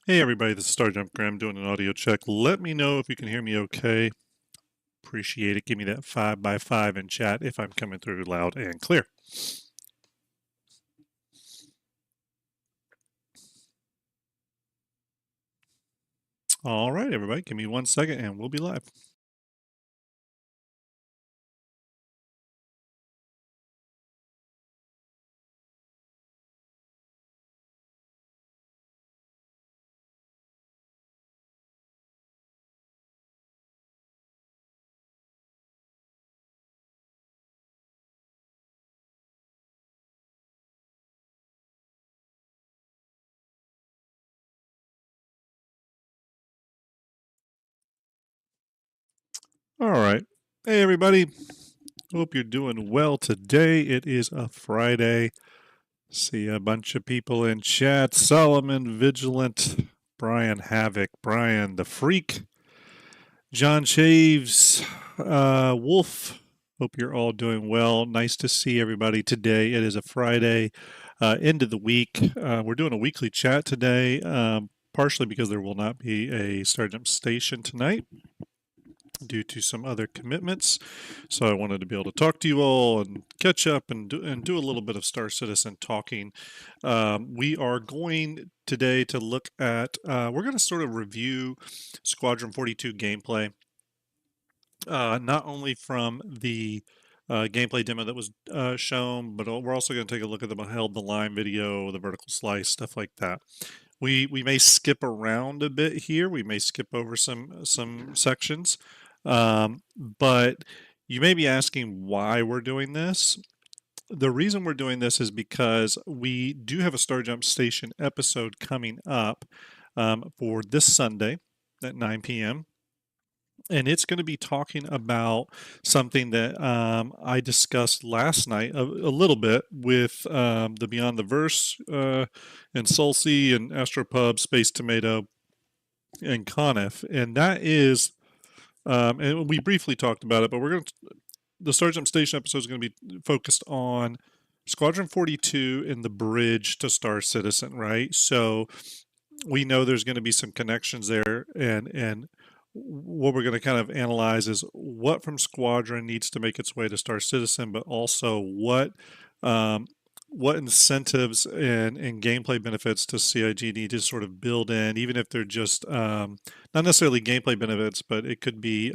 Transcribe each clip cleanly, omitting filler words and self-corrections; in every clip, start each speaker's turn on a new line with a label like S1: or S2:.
S1: Hey everybody, this is Starjump Graham doing an audio check. Let me know if you can hear me okay. Appreciate it. Give me that 5x5 in chat if I'm coming through loud and clear. All right, everybody, give me 1 second and we'll be live. All right. Hey everybody, hope you're doing well today. It is a Friday. See a bunch of people in chat. Solomon Vigilant, Brian Havoc, Brian the Freak, John Shaves, Wolf. Hope you're all doing well. Nice to see everybody today. It is a Friday, end of the week. We're doing a weekly chat today, partially because there will not be a Starjump station tonight due to some other commitments. So I wanted to be able to talk to you all and catch up and do a little bit of Star Citizen talking. We are going today to look at, we're going to sort of review Squadron 42 gameplay. Not only from the gameplay demo that was shown, but we're also going to take a look at the Held the Line video, the vertical slice, stuff like that. We may skip around a bit here. We may skip over some sections, but you may be asking why we're doing this. The reason we're doing this is because we do have a Starjump Station episode coming up for this Sunday at 9 p.m. And it's going to be talking about something that I discussed last night a little bit with the Beyond the Verse and Sulci and Astropub, Space Tomato, and Conif. And that is, and we briefly talked about it, but the Starjump Station episode is going to be focused on Squadron 42 and the bridge to Star Citizen, right? So we know there's going to be some connections there, and what we're going to kind of analyze is what from Squadron needs to make its way to Star Citizen, but also um, what incentives and gameplay benefits does CIG need to sort of build in, even if they're just not necessarily gameplay benefits, but it could be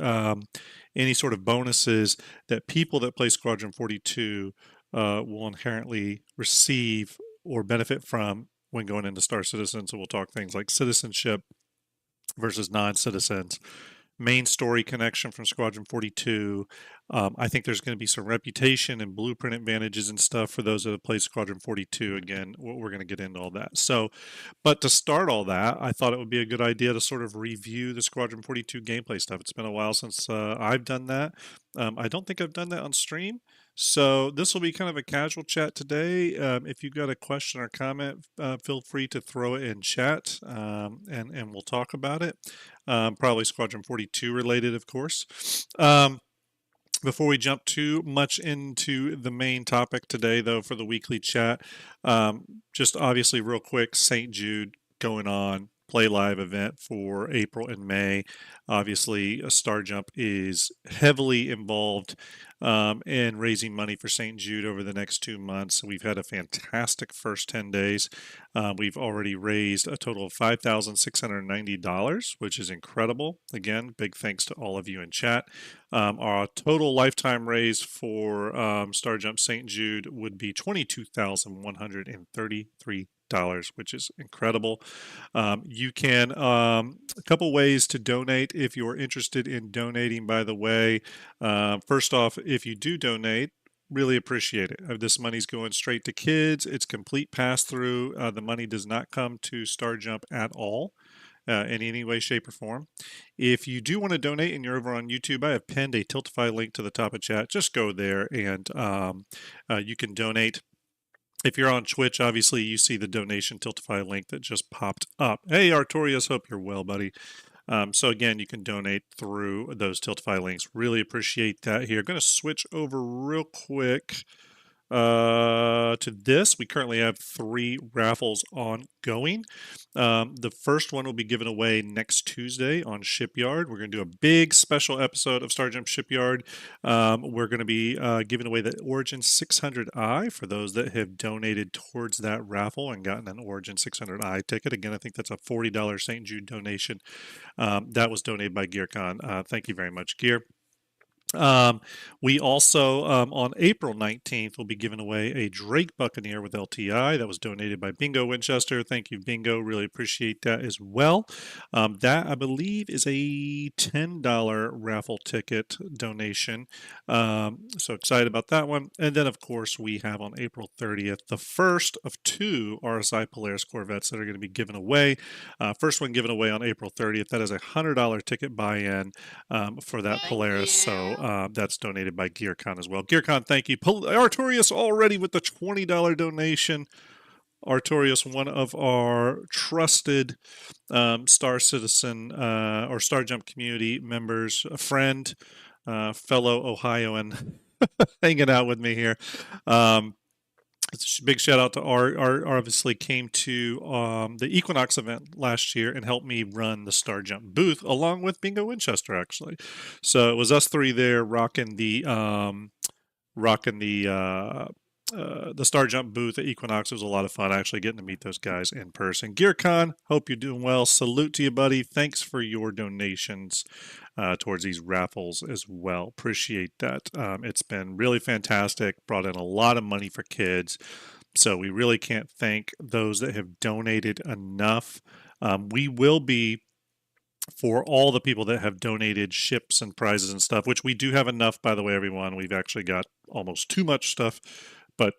S1: any sort of bonuses that people that play Squadron 42 will inherently receive or benefit from when going into Star Citizen. So we'll talk things like citizenship versus non-citizens, main story connection from Squadron 42. I think there's going to be some reputation and blueprint advantages and stuff for those that have played Squadron 42. Again, we're going to get into all that. So, but to start all that, I thought it would be a good idea to sort of review the Squadron 42 gameplay stuff. It's been a while since I've done that. I don't think I've done that on stream. So this will be kind of a casual chat today. If you've got a question or comment, feel free to throw it in chat, and we'll talk about it. Probably Squadron 42 related, of course. Before we jump too much into the main topic today, though, for the weekly chat, just obviously real quick, St. Jude going on, play live event for April and May. Obviously, Starjump is heavily involved in raising money for St. Jude over the next 2 months. We've had a fantastic first 10 days. We've already raised a total of $5,690, which is incredible. Again, big thanks to all of you in chat. Our total lifetime raise for Starjump St. Jude would be $22,133, which is incredible. You can, a couple ways to donate if you're interested in donating, by the way. First off, if you do donate, really appreciate it. This money's going straight to kids. It's complete pass through. The money does not come to Starjump at all. In any way, shape, or form. If you do want to donate and you're over on YouTube, I have pinned a Tiltify link to the top of chat. Just go there and you can donate. If you're on Twitch, obviously you see the donation Tiltify link that just popped up. Hey, Artorias, hope you're well, buddy. So again, you can donate through those Tiltify links. Really appreciate that here. I'm going to switch over real quick to this. We currently have 3 raffles ongoing. The first one will be given away next Tuesday on Shipyard. We're going to do a big special episode of Starjump Shipyard. We're going to be giving away the Origin 600i for those that have donated towards that raffle and gotten an Origin 600i ticket. Again, I think that's a $40 St. Jude donation. That was donated by GearCon. Thank you very much, Gear. We also, on April 19th, will be giving away a Drake Buccaneer with LTI that was donated by Bingo Winchester. Thank you, Bingo. Really appreciate that as well. That, I believe, is a $10 raffle ticket donation. So excited about that one. And then, of course, we have on April 30th the first of 2 RSI Polaris Corvettes that are going to be given away. First one given away on April 30th. That is a $100 ticket buy-in for that Polaris. So that's donated by GearCon as well. GearCon, thank you. Artorius already with the $20 donation. Artorius, one of our trusted Star Citizen or Starjump community members, a friend, fellow Ohioan, hanging out with me here. Big shout out to Art. Art obviously came to the Equinox event last year and helped me run the Starjump booth along with Bingo Winchester, actually. So it was us 3 there rocking the Starjump booth at Equinox. It was a lot of fun actually getting to meet those guys in person. GearCon, hope you're doing well. Salute to you, buddy. Thanks for your donations towards these raffles as well. Appreciate that. It's been really fantastic. Brought in a lot of money for kids. So we really can't thank those that have donated enough. We will be, for all the people that have donated ships and prizes and stuff, which we do have enough, by the way, everyone. We've actually got almost too much stuff, but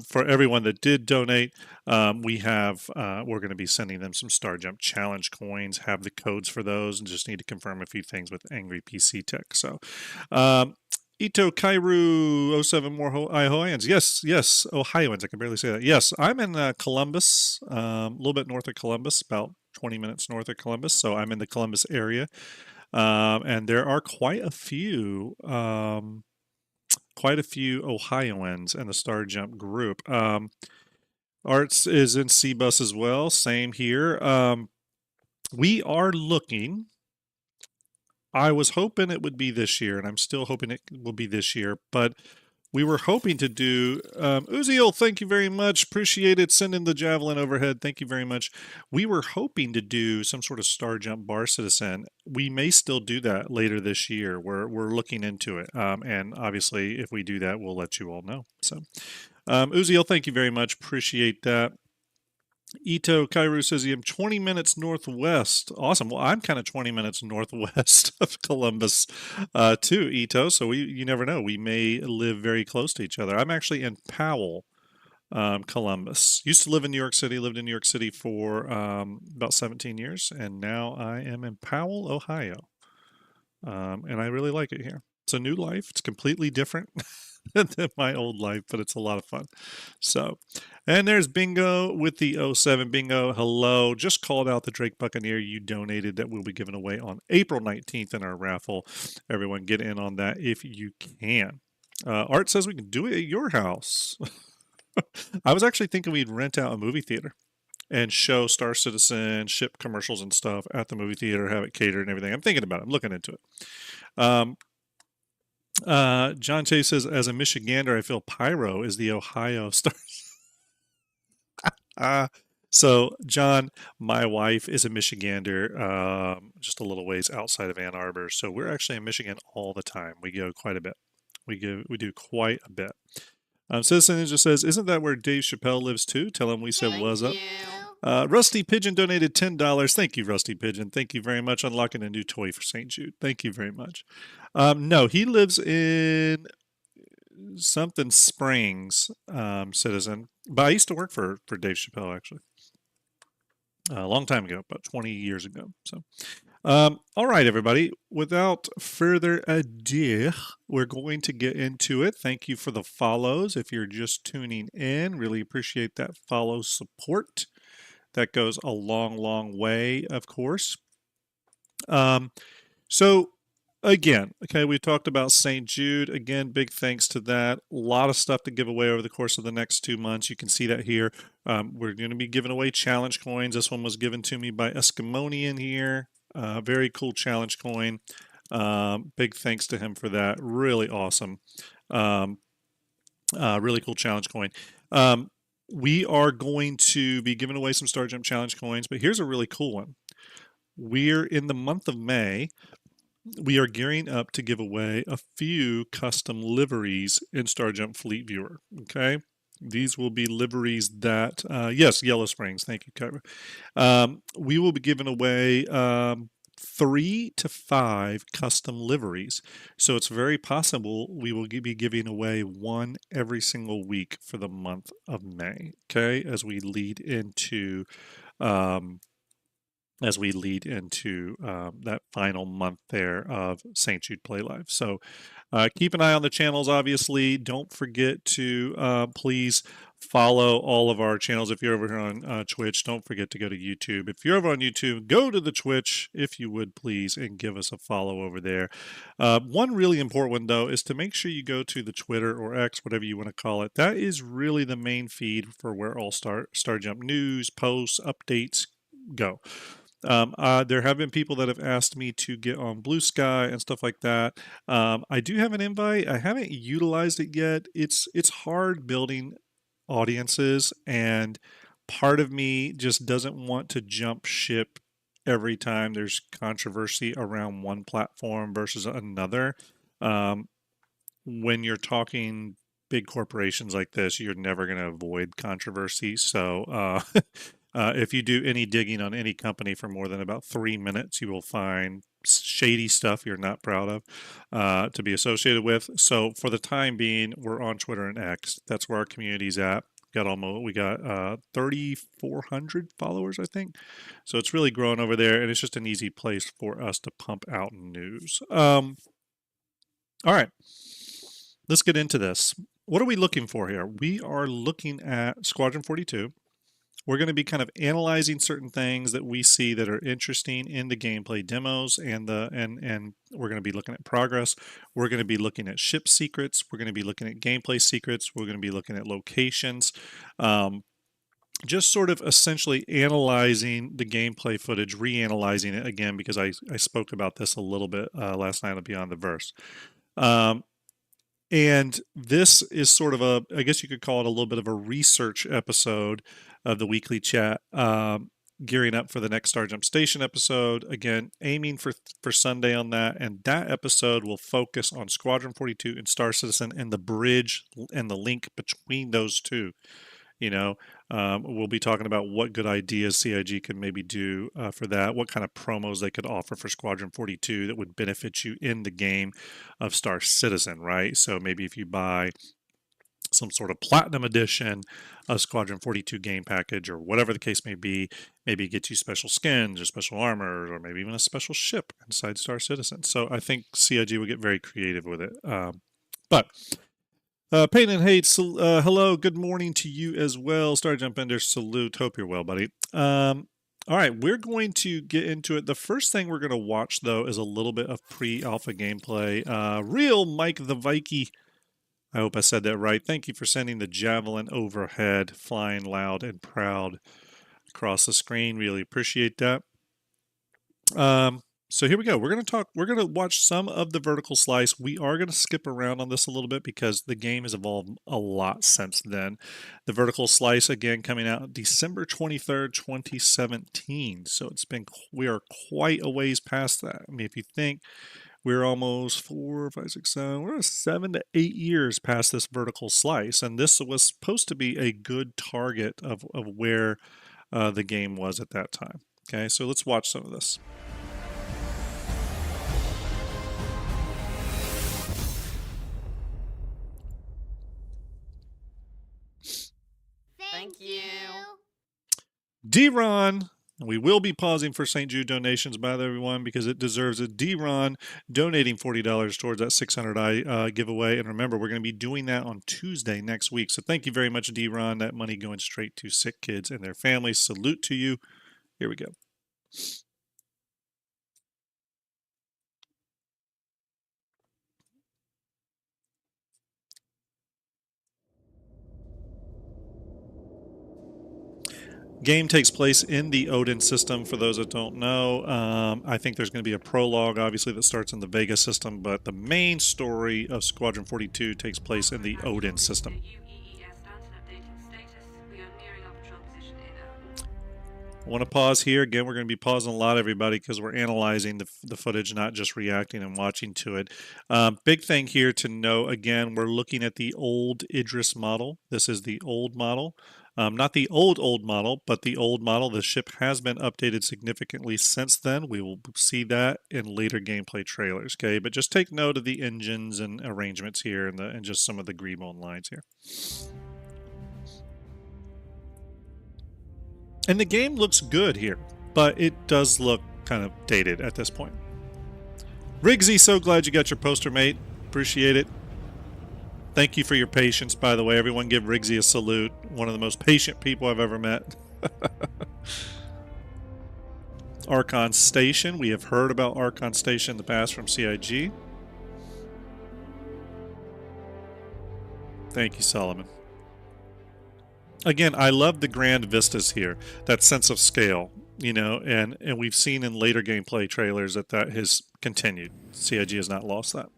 S1: for everyone that did donate, we're going to be sending them some Starjump Challenge coins. Have the codes for those, and just need to confirm a few things with Angry PC Tech. So, Ito Kairu 07 more Ohioans. Yes, Ohioans. I can barely say that. Yes, I'm in Columbus, a little bit north of Columbus, about 20 minutes north of Columbus. So I'm in the Columbus area, and there are quite a few Ohioans in the Starjump group. Arts is in C-Bus as well. Same here. We are looking. I was hoping it would be this year, and I'm still hoping it will be this year, but we were hoping to do Uziel, thank you very much. Appreciate it. Send in the javelin overhead. Thank you very much. We were hoping to do some sort of Starjump Bar Citizen. We may still do that later this year. We're looking into it. And obviously, if we do that, we'll let you all know. So, Uziel, thank you very much. Appreciate that. Ito Kairu says, I'm 20 minutes northwest. Awesome. Well, I'm kind of 20 minutes northwest of Columbus, too, Ito. So you never know. We may live very close to each other. I'm actually in Powell, Columbus. Used to live in New York City, lived in New York City for about 17 years, and now I am in Powell, Ohio. And I really like it here. It's a new life. It's completely different than my old life, but it's a lot of fun. So, and there's Bingo with the 07. Bingo, hello. Just called out the Drake Buccaneer you donated that will be given away on April 19th in our raffle. Everyone get in on that if you can. Art says we can do it at your house. I was actually thinking we'd rent out a movie theater and show Star Citizen ship commercials and stuff at the movie theater, have it catered and everything. I'm thinking about it. I'm looking into it. John Chase says, as a Michigander, I feel Pyro is the Ohio Star. So, John, my wife is a Michigander, just a little ways outside of Ann Arbor. So we're actually in Michigan all the time. We go quite a bit. We do quite a bit. Citizen Ninja says, isn't that where Dave Chappelle lives too? Tell him we said was up. Rusty Pigeon donated $10. Thank you, Rusty Pigeon. Thank you very much. Unlocking a new toy for St. Jude. Thank you very much. No, he lives in something Springs, Citizen. But I used to work for Dave Chappelle, actually. A long time ago, about 20 years ago. So, all right, everybody. Without further ado, we're going to get into it. Thank you for the follows. If you're just tuning in, really appreciate that follow support. That goes a long, long way, of course. So again, okay, we talked about St. Jude. Again, big thanks to that. A lot of stuff to give away over the course of the next 2 months. You can see that here. We're going to be giving away challenge coins. This one was given to me by Eskimonian here. Very cool challenge coin. Big thanks to him for that. Really awesome. Um, really cool challenge coin. We are going to be giving away some Starjump challenge coins, but here's a really cool one. We're in the month of May. We are gearing up to give away a few custom liveries in Starjump Fleet Viewer. Okay. These will be liveries that, yes, Yellow Springs. Thank you, Kyra. We will be giving away 3 to 5 custom liveries. So it's very possible we will be giving away one every single week for the month of May. Okay. Um, as we lead into that final month there of St. Jude Play Live. So keep an eye on the channels, obviously. Don't forget to please follow all of our channels. If you're over here on Twitch, don't forget to go to YouTube. If you're over on YouTube, go to the Twitch, if you would, please, and give us a follow over there. One really important one, though, is to make sure you go to the Twitter or X, whatever you want to call it. That is really the main feed for where all Starjump news, posts, updates go. There have been people that have asked me to get on Blue Sky and stuff like that. I do have an invite. I haven't utilized it yet. It's hard building audiences, and part of me just doesn't want to jump ship every time there's controversy around one platform versus another. Um, when you're talking big corporations like this, you're never going to avoid controversy. So, if you do any digging on any company for more than about 3 minutes, you will find shady stuff you're not proud of to be associated with. So, for the time being, we're on Twitter and X. That's where our community's at. We got 3,400 followers, I think. So it's really grown over there, and it's just an easy place for us to pump out news. All right, let's get into this. What are we looking for here? We are looking at Squadron 42. We're going to be kind of analyzing certain things that we see that are interesting in the gameplay demos, and we're going to be looking at progress. We're going to be looking at ship secrets. We're going to be looking at gameplay secrets. We're going to be looking at locations. Just sort of essentially analyzing the gameplay footage, reanalyzing it again, because I spoke about this a little bit last night on Beyond the Verse. And this is sort of I guess you could call it a little bit of a research episode of the weekly chat, gearing up for the next Starjump Station episode. Again, aiming for Sunday on that. And that episode will focus on Squadron 42 and Star Citizen and the bridge and the link between those two. We'll be talking about what good ideas CIG can maybe do for that, what kind of promos they could offer for Squadron 42 that would benefit you in the game of Star Citizen, right? So maybe if you buy some sort of platinum edition of Squadron 42 game package or whatever the case may be, maybe it gets you special skins or special armor or maybe even a special ship inside Star Citizen. So I think CIG will get very creative with it. But Pain and Hate, hello, good morning to you as well. Starjump Ender, salute. Hope you're well, buddy. All right, we're going to get into it. The first thing we're going to watch, though, is a little bit of pre-alpha gameplay. Real Mike the Viking, I hope I said that right. Thank you for sending the javelin overhead, flying loud and proud across the screen. Really appreciate that. So here we go. We're going to watch some of the vertical slice. We are going to skip around on this a little bit because the game has evolved a lot since then. The vertical slice, again, coming out December 23rd, 2017. So we are quite a ways past that. I mean, if you think we're almost 4, 5, 6, 7, we're 7 to 8 years past this vertical slice. And this was supposed to be a good target of where the game was at that time. Okay, so let's watch some of this.
S2: Thank you.
S1: D-Ron. We will be pausing for St. Jude donations, by the way, everyone, because it deserves it. D-Ron donating $40 towards that 600i giveaway. And remember, we're going to be doing that on Tuesday next week. So thank you very much, D-Ron. That money going straight to sick kids and their families. Salute to you. Here we go. Game takes place in the Odin system, for those that don't know. I think there's going to be a prologue, obviously, that starts in the Vega system, but the main story of Squadron 42 takes place in the Odin system. I want to pause here. Again, we're going to be pausing a lot, everybody, because we're analyzing the footage, not just reacting and watching to it. Big thing here to know, again, we're looking at the old Idris model. This is the old model. Not the old model, but the old model. The ship has been updated significantly since then. We will see that in later gameplay trailers, okay? But just take note of the engines and arrangements here and just some of the Greebone lines here. And the game looks good here, but it does look kind of dated at this point. Riggsy, so glad you got your poster, mate. Appreciate it. Thank you for your patience, by the way. Everyone give Riggsy a salute. One of the most patient people I've ever met. Archon Station. We have heard about Archon Station in the past from CIG. Thank you, Solomon. Again, I love the grand vistas here, that sense of scale, you know, and we've seen in later gameplay trailers that has continued. CIG has not lost that.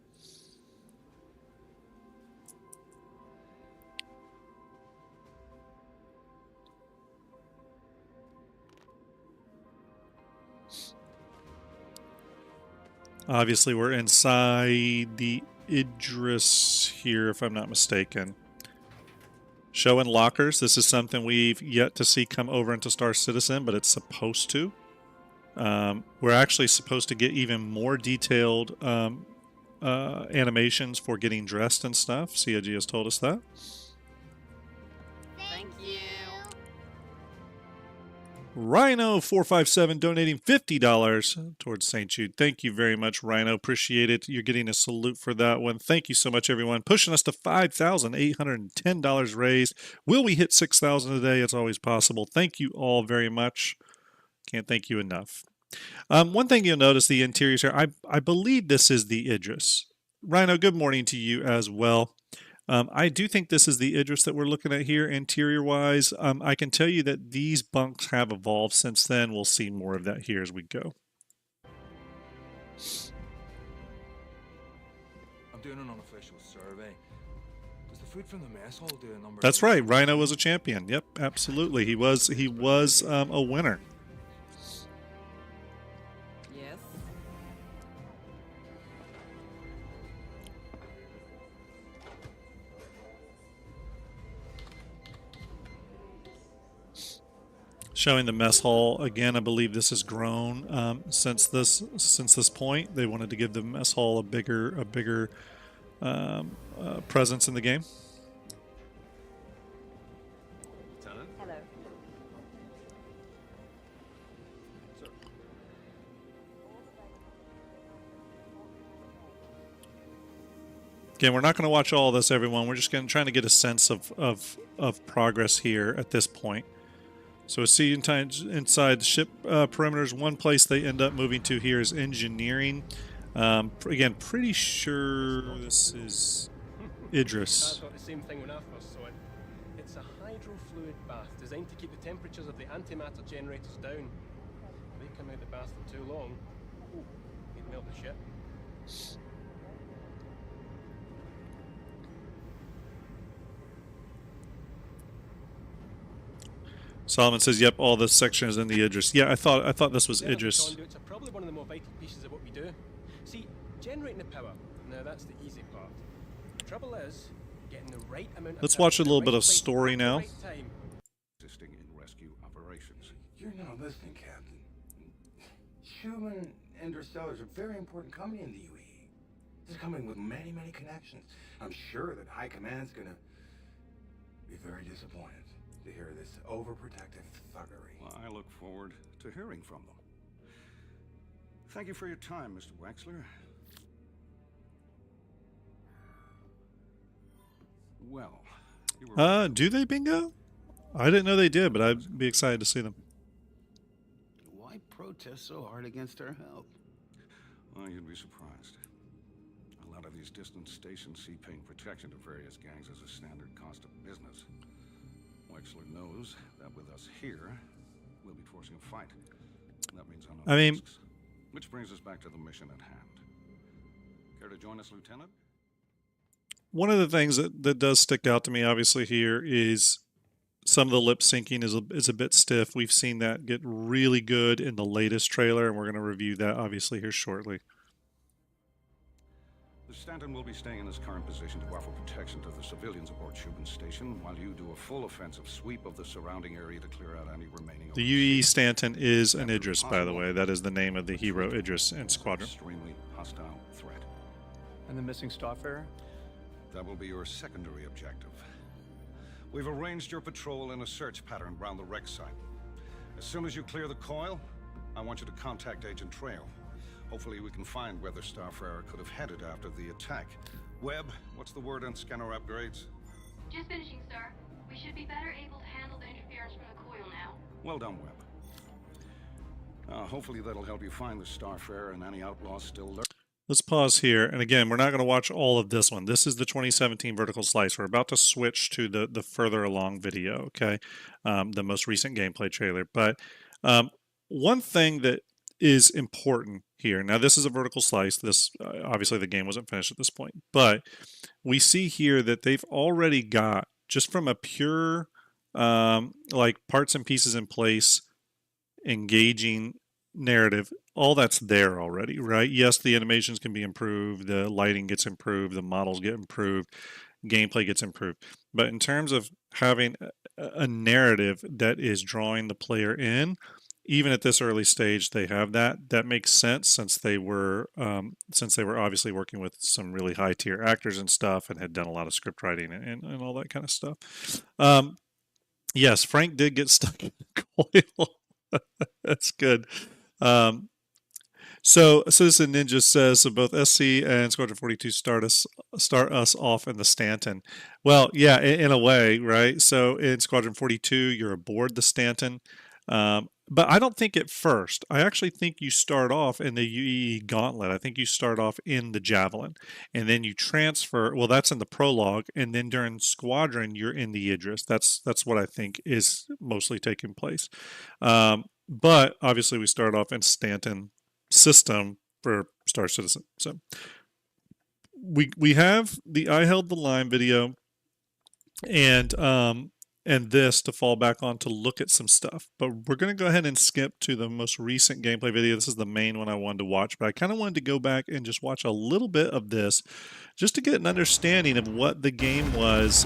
S1: Obviously, we're inside the Idris here, if I'm not mistaken. Showing lockers. This is something we've yet to see come over into Star Citizen, but it's supposed to. We're actually supposed to get even more detailed animations for getting dressed and stuff. CIG has told us that.
S2: Thank you.
S1: Rhino457 donating $50 towards St. Jude. Thank you very much, Rhino. Appreciate it. You're getting a salute for that one. Thank you so much, everyone. Pushing us to $5,810 raised. Will we hit $6,000 today? It's always possible. Thank you all very much. Can't thank you enough. One thing you'll notice, the interiors here, I believe this is the Idris. Rhino, good morning to you as well. I do think this is the Idris that we're looking at here, interior-wise. I can tell you that these bunks have evolved since then. We'll see more of that here as we go.
S3: I'm doing an unofficial survey. Does the food from the mess hall do a number?
S1: That's right. Rhino was a champion. Yep, absolutely. He was a winner.
S2: Yes.
S1: Showing the mess hall again. I believe this has grown since this point. They wanted to give the mess hall a bigger presence in the game.
S3: Lieutenant?
S2: Hello.
S3: Sir.
S1: Again, we're not going to watch all this, everyone. We're just trying to get a sense of progress here at this point. So see inside the ship perimeters. One place they end up moving to here is engineering. Again, pretty sure this is Idris.
S4: I thought the same thing when I first saw it. It's a hydrofluid bath designed to keep the temperatures of the antimatter generators down. If they come out the bath for too long, they'd melt the ship.
S1: Solomon says, "Yep, all this section is in the Idris." Yeah, I thought this was
S4: Well,
S1: Idris.
S4: conduits are probably one of the more vital pieces of what we do. See, generating the power, now that's the easy part. The trouble is, getting the right amount of
S1: Let's
S4: power
S1: watch a
S4: in the
S1: little
S4: right
S1: bit of
S4: place
S1: story
S4: at the
S1: now.
S4: right time.
S5: Assisting in rescue operations.
S6: You're not listening, Captain. Human interstellars are a very important company in the UAE. It's coming with many, many connections. I'm sure that High Command's gonna be very disappointed to hear this overprotective thuggery.
S5: Well, I look forward to hearing from them. Thank you for your time, Mr. Wexler. Well, you were
S1: Do they bingo? I didn't know they did, but I'd be excited to see them.
S7: Why protest so hard against our help?
S5: Well, you'd be surprised. A lot of these distant stations see paying protection to various gangs as a standard cost of business. Wexler knows that with us here, we'll be forcing a fight. That means unknown
S1: I mean,
S5: risks. Which brings us back to the mission at hand. Care to join us, Lieutenant?
S1: one of the things that does stick out to me, obviously, here is some of the lip syncing is a bit stiff. We've seen that get really good in the latest trailer, and we're going to review that, obviously, here shortly.
S5: The Stanton will be staying in his current position to offer protection to the civilians aboard Shubin Station, while you do a full offensive sweep of the surrounding area to clear out any remaining...
S1: The UE Stanton is an Idris, by the way. That is the name of the hero Idris in Squadron.
S5: Extremely hostile threat.
S2: And the missing Starfarer?
S5: That will be your secondary objective. We've arranged your patrol in a search pattern around the wreck site. As soon as you clear the coil, I want you to contact Agent Trail. Hopefully we can find where the Starfarer could have headed after the attack. Webb, what's the word on scanner upgrades?
S8: Just finishing, sir. We should be better able to handle the interference from the coil now.
S5: Well done, Webb. Hopefully that'll help you find the Starfarer and any outlaws still lurking.
S1: Let's pause here. And again, we're not going to watch all of this one. This is the 2017 Vertical Slice. We're about to switch to the further along video, okay? The most recent gameplay trailer. But one thing that is important here. Now, this is a vertical slice. This obviously the game wasn't finished at this point, but we see here that they've already got, just from a pure like parts and pieces in place, engaging narrative, all that's there already, right? Yes, the animations can be improved, the lighting gets improved, the models get improved, gameplay gets improved. But in terms of having a narrative that is drawing the player in, even at this early stage, they have that. That makes sense since they were obviously working with some really high tier actors and stuff, and had done a lot of script writing and all that kind of stuff. Yes, Frank did get stuck in the coil. That's good. So Citizen Ninja says, so both SC and Squadron 42 start us off in the Stanton. Well, yeah, in a way, right? So in Squadron 42, you're aboard the Stanton. But I don't think at first. I actually think you start off in the UE Gauntlet. I think you start off in the Javelin. And then you transfer, well, that's in the prologue. And then during Squadron, you're in the Idris. That's what I think is mostly taking place. But obviously we start off in Stanton system for Star Citizen. So we have the I Held the Line video and this to fall back on to look at some stuff. But we're going to go ahead and skip to the most recent gameplay video. This is the main one I wanted to watch, but I kind of wanted to go back and just watch a little bit of this just to get an understanding of what the game was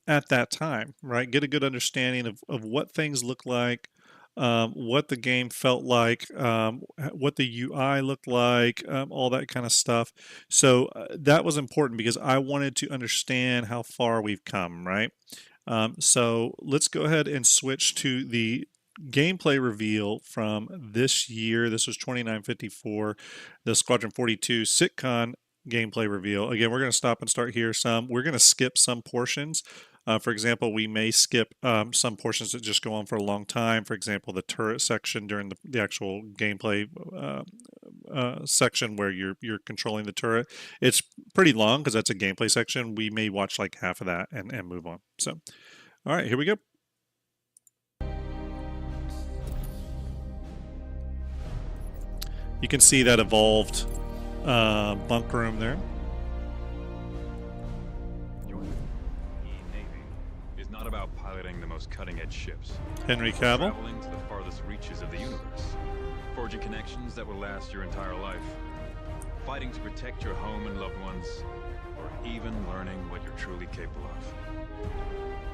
S1: at that time, right? Get a good understanding of what things look like, what the game felt like, what the UI looked like, all that kind of stuff. So that was important because I wanted to understand how far we've come, right? So let's go ahead and switch to the gameplay reveal from this year. This was 2954, the Squadron 42 SitCon gameplay reveal. Again, we're going to stop and start here some. We're going to skip some portions. For example, we may skip some portions that just go on for a long time. For example, the turret section during the actual gameplay section where you're controlling the turret. It's pretty long because that's a gameplay section. We may watch like half of that and move on. So, all right, here we go. You can see that evolved bunk room there.
S9: Not about piloting the most cutting-edge ships.
S1: Henry Cavill.
S9: Traveling to the farthest reaches of the universe. Forging connections that will last your entire life. Fighting to protect your home and loved ones. Or even learning what you're truly capable of.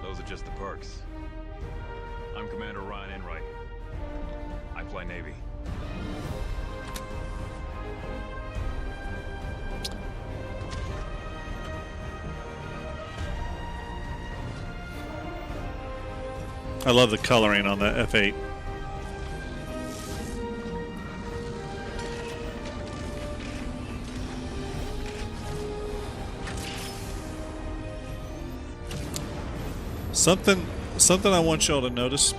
S9: Those are just the perks. I'm Commander Ryan Enright. I fly Navy.
S1: I love the coloring on that F8. Something I want y'all to notice.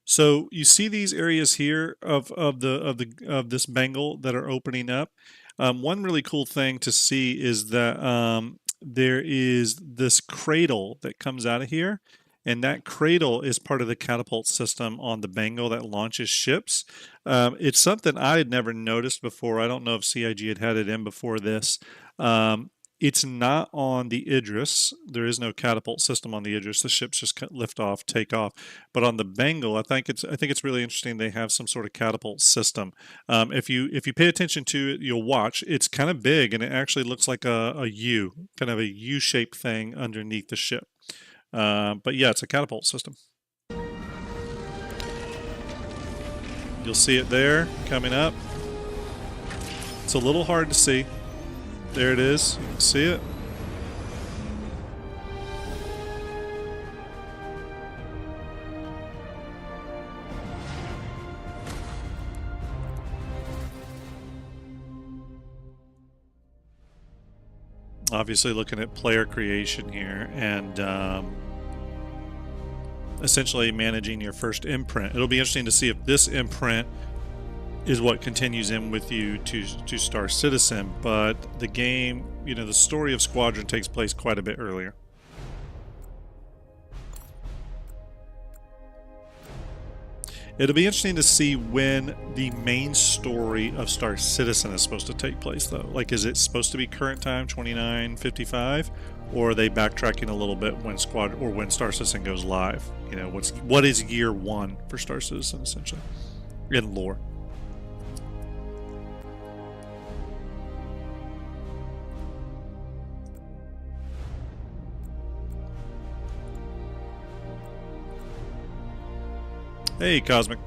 S1: So you see these areas here of this bangle that are opening up. One really cool thing to see is that there is this cradle that comes out of here, And that cradle is part of the catapult system on the Bengal that launches ships. It's something I had never noticed before. I don't know if CIG had it in before this. It's not on the Idris. There is no catapult system on the Idris. The ships just lift off, take off. But on the Bengal, I think it's really interesting. They have some sort of catapult system. If you pay attention to it, you'll watch. It's kind of big, and it actually looks like a U, kind of a U-shaped thing underneath the ship. But yeah, it's a catapult system. You'll see it there coming up. It's a little hard to see. There it is. You can see it. Obviously looking at player creation here and essentially managing your first imprint. It'll be interesting to see if this imprint is what continues in with you to Star Citizen, but the game, you know, the story of Squadron takes place quite a bit earlier. It'll be interesting to see when the main story of Star Citizen is supposed to take place, though. Like, is it supposed to be current time, 2955, or are they backtracking a little bit when when Star Citizen goes live? You know, what is year one for Star Citizen essentially in lore? Hey, Cosmic.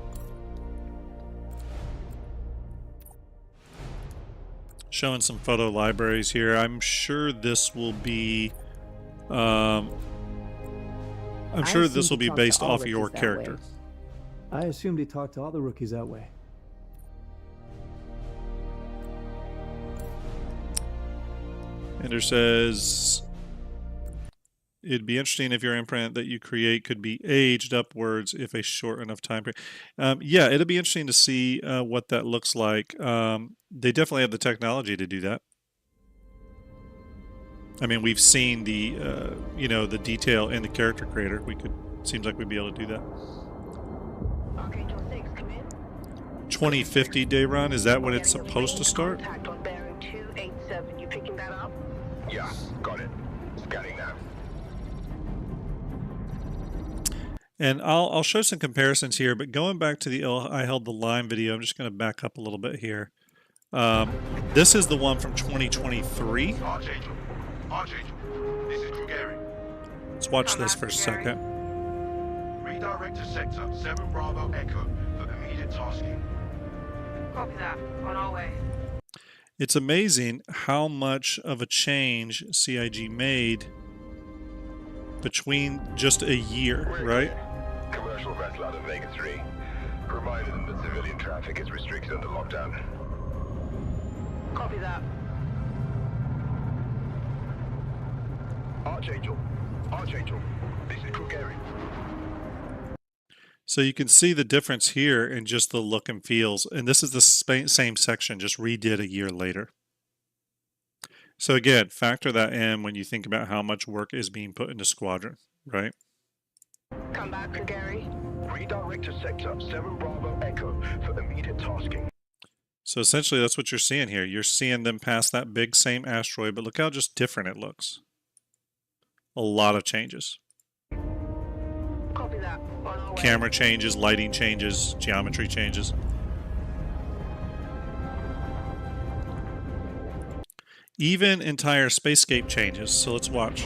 S1: Showing some photo libraries here. I'm sure this will be I'm sure this will be based off of your character.
S2: I assumed he talked to all the rookies that way.
S1: Ender says it'd be interesting if your imprint that you create could be aged upwards if a short enough time period. Yeah, it'll be interesting to see what that looks like. They definitely have the technology to do that. I mean, we've seen the you know, the detail in the character creator. Seems like we'd be able to do that. 2050 day run, is that when it's supposed to start?
S10: You picking that up?
S6: Yeah, got it. Scanning now.
S1: And I'll show some comparisons here, but going back to the I Held the Line video, I'm just going to back up a little bit here. This is the one from 2023.
S6: Archangel, this is Gregarian.
S1: Let's watch this for a second.
S6: Redirect to sector 7 Bravo Echo for immediate tasking.
S10: Copy that. On our way.
S1: It's amazing how much of a change CIG made between just a year, right?
S6: Commercial vessel out of Vega 3. Reminded them that civilian traffic is restricted under lockdown.
S10: Copy that.
S6: Archangel, this is Gregarian.
S1: So you can see the difference here in just the look and feels. And this is the same section, just redid a year later. So again, factor that in when you think about how much work is being put into Squadron, right?
S10: Come back, Gary.
S6: Redirect to sector 7 Bravo Echo for immediate tasking.
S1: So essentially that's what you're seeing here. You're seeing them pass that big same asteroid, but look how just different it looks. A lot of changes.
S10: Copy that. On our way.
S1: Camera changes, lighting changes, geometry changes. Even entire spacescape changes, so let's watch.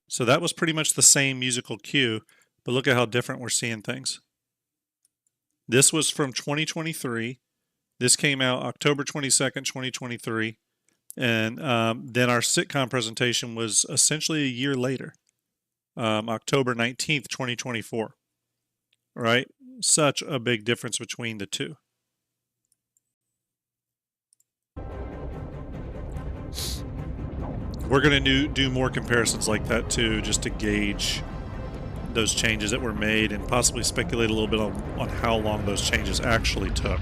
S1: So that was pretty much the same musical cue, but look at how different we're seeing things. This was from 2023. This came out October 22nd, 2023. And then our sitcom presentation was essentially a year later, October 19th, 2024. Right? Such a big difference between the two. We're going to do more comparisons like that too, just to gauge those changes that were made and possibly speculate a little bit on how long those changes actually took.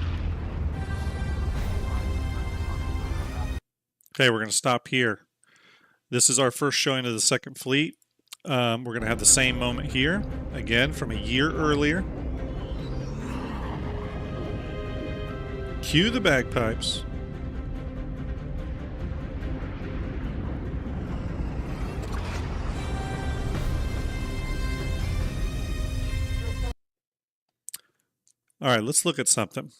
S1: Okay, we're going to stop here. This is our first showing of the second fleet. We're going to have the same moment here, again, from a year earlier. Cue the bagpipes. All right, let's look at something.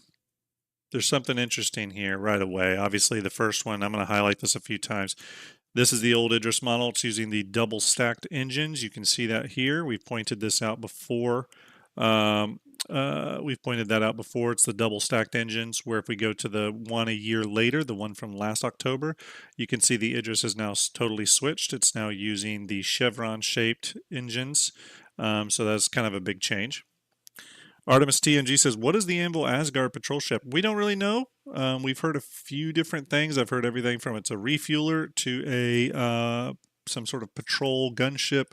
S1: There's something interesting here right away. Obviously, the first one, I'm going to highlight this a few times. This is the old Idris model. It's using the double stacked engines. You can see that here. We've pointed this out before. We've pointed that out before. It's the double stacked engines, where if we go to the one a year later, the one from last October, you can see the Idris is now totally switched. It's now using the chevron shaped engines. So that's kind of a big change. Artemis TNG says, what is the Anvil Asgard patrol ship? We don't really know. We've heard a few different things. I've heard everything from it's a refueler to a some sort of patrol gunship.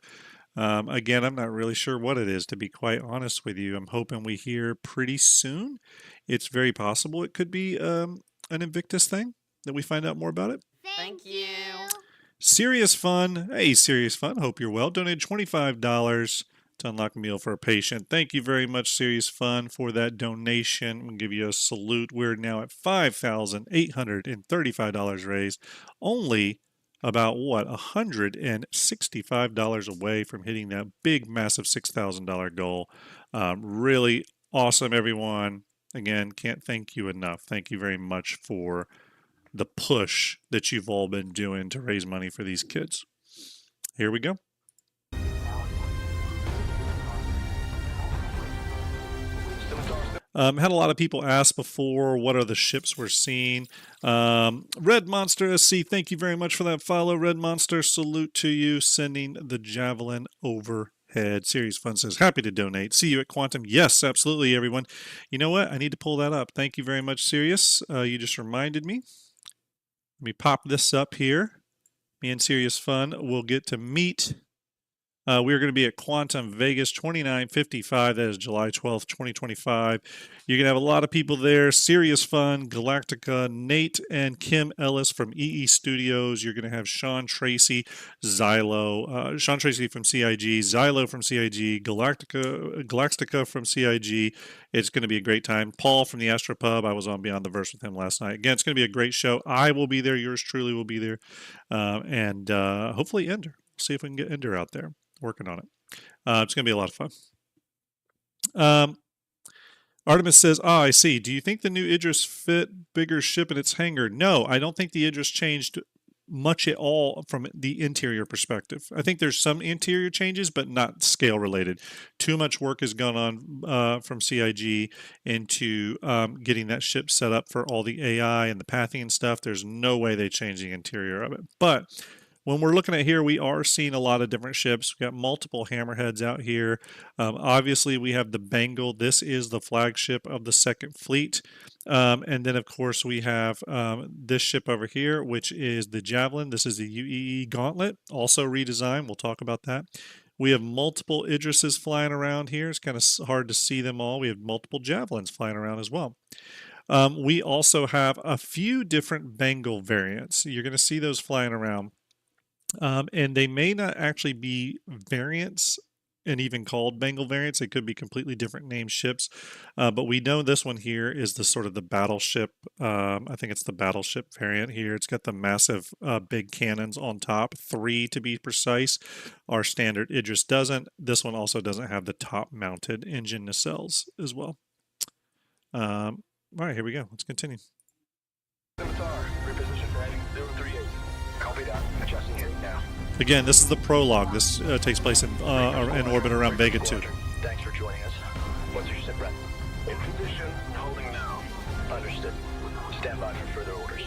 S1: Again, I'm not really sure what it is, to be quite honest with you. I'm hoping we hear pretty soon. It's very possible it could be an Invictus thing, that we find out more about it.
S11: Thank you.
S1: Serious Fun. Hey, Serious Fun. Hope you're well. Donated $25 to unlock a meal for a patient. Thank you very much, Serious Fun, for that donation. We'll give you a salute. We're now at $5,835 raised. Only about, what, $165 away from hitting that big, massive $6,000 goal. Really awesome, everyone. Again, can't thank you enough. Thank you very much for the push that you've all been doing to raise money for these kids. Here we go. Had a lot of people ask before, what are the ships we're seeing? Red Monster SC, thank you very much for that follow. Red Monster, salute to you, sending the Javelin overhead. Serious Fun says, happy to donate. See you at Quantum. Yes, absolutely, everyone. You know what? I need to pull that up. Thank you very much, Serious. You just reminded me. Let me pop this up here. Me and Serious Fun will get to meet. We're going to be at Quantum Vegas 2955. That is July 12th, 2025. You're going to have a lot of people there. Serious Fun, Galactica, Nate and Kim Ellis from EE Studios. You're going to have Sean Tracy, Xylo, Sean Tracy from CIG, Xylo from CIG, Galactica from CIG. It's going to be a great time. Paul from the Astropub. I was on Beyond the Verse with him last night. Again, it's going to be a great show. I will be there. Yours truly will be there. And hopefully Ender. See if we can get Ender out there. Working on it. It's going to be a lot of fun. Artemis says, I see. Do you think the new Idris fit bigger ship in its hangar? No, I don't think the Idris changed much at all from the interior perspective. I think there's some interior changes, but not scale related. Too much work has gone on from CIG into getting that ship set up for all the AI and the pathing and stuff. There's no way they change the interior of it. But when we're looking at here, we are seeing a lot of different ships. We've got multiple hammerheads out here. Obviously, we have the Bengal. This is the flagship of the Second Fleet. And then, of course, we have this ship over here, which is the Javelin. This is the UEE Gauntlet, also redesigned. We'll talk about that. We have multiple Idrises flying around here. It's kind of hard to see them all. We have multiple Javelins flying around as well. We also have a few different Bengal variants. You're going to see those flying around. And they may not actually be variants and even called Bengal variants. They could be completely different named ships. But we know this one here is the sort of the battleship. I think it's the battleship variant here. It's got the massive big cannons on top, 3 to be precise. Our standard Idris doesn't. This one also doesn't have the top mounted engine nacelles as well. All right, here we go. Let's continue. Again, this is the prologue. This takes place in orbit around Vega 2.
S12: Thanks for joining us. What's your sit rep? In position, holding now. Understood. Stand by for further orders.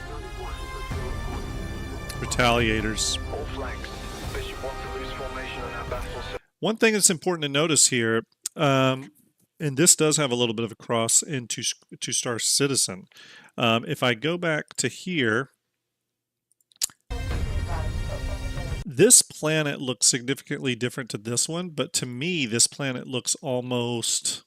S1: Retaliators.
S12: All flanks. Bishop wants to lose formation on our battle.
S1: One thing that's important to notice here, and this does have a little bit of a cross into Star Citizen. If I go back to here, this planet looks significantly different to this one, but to me, this planet looks almost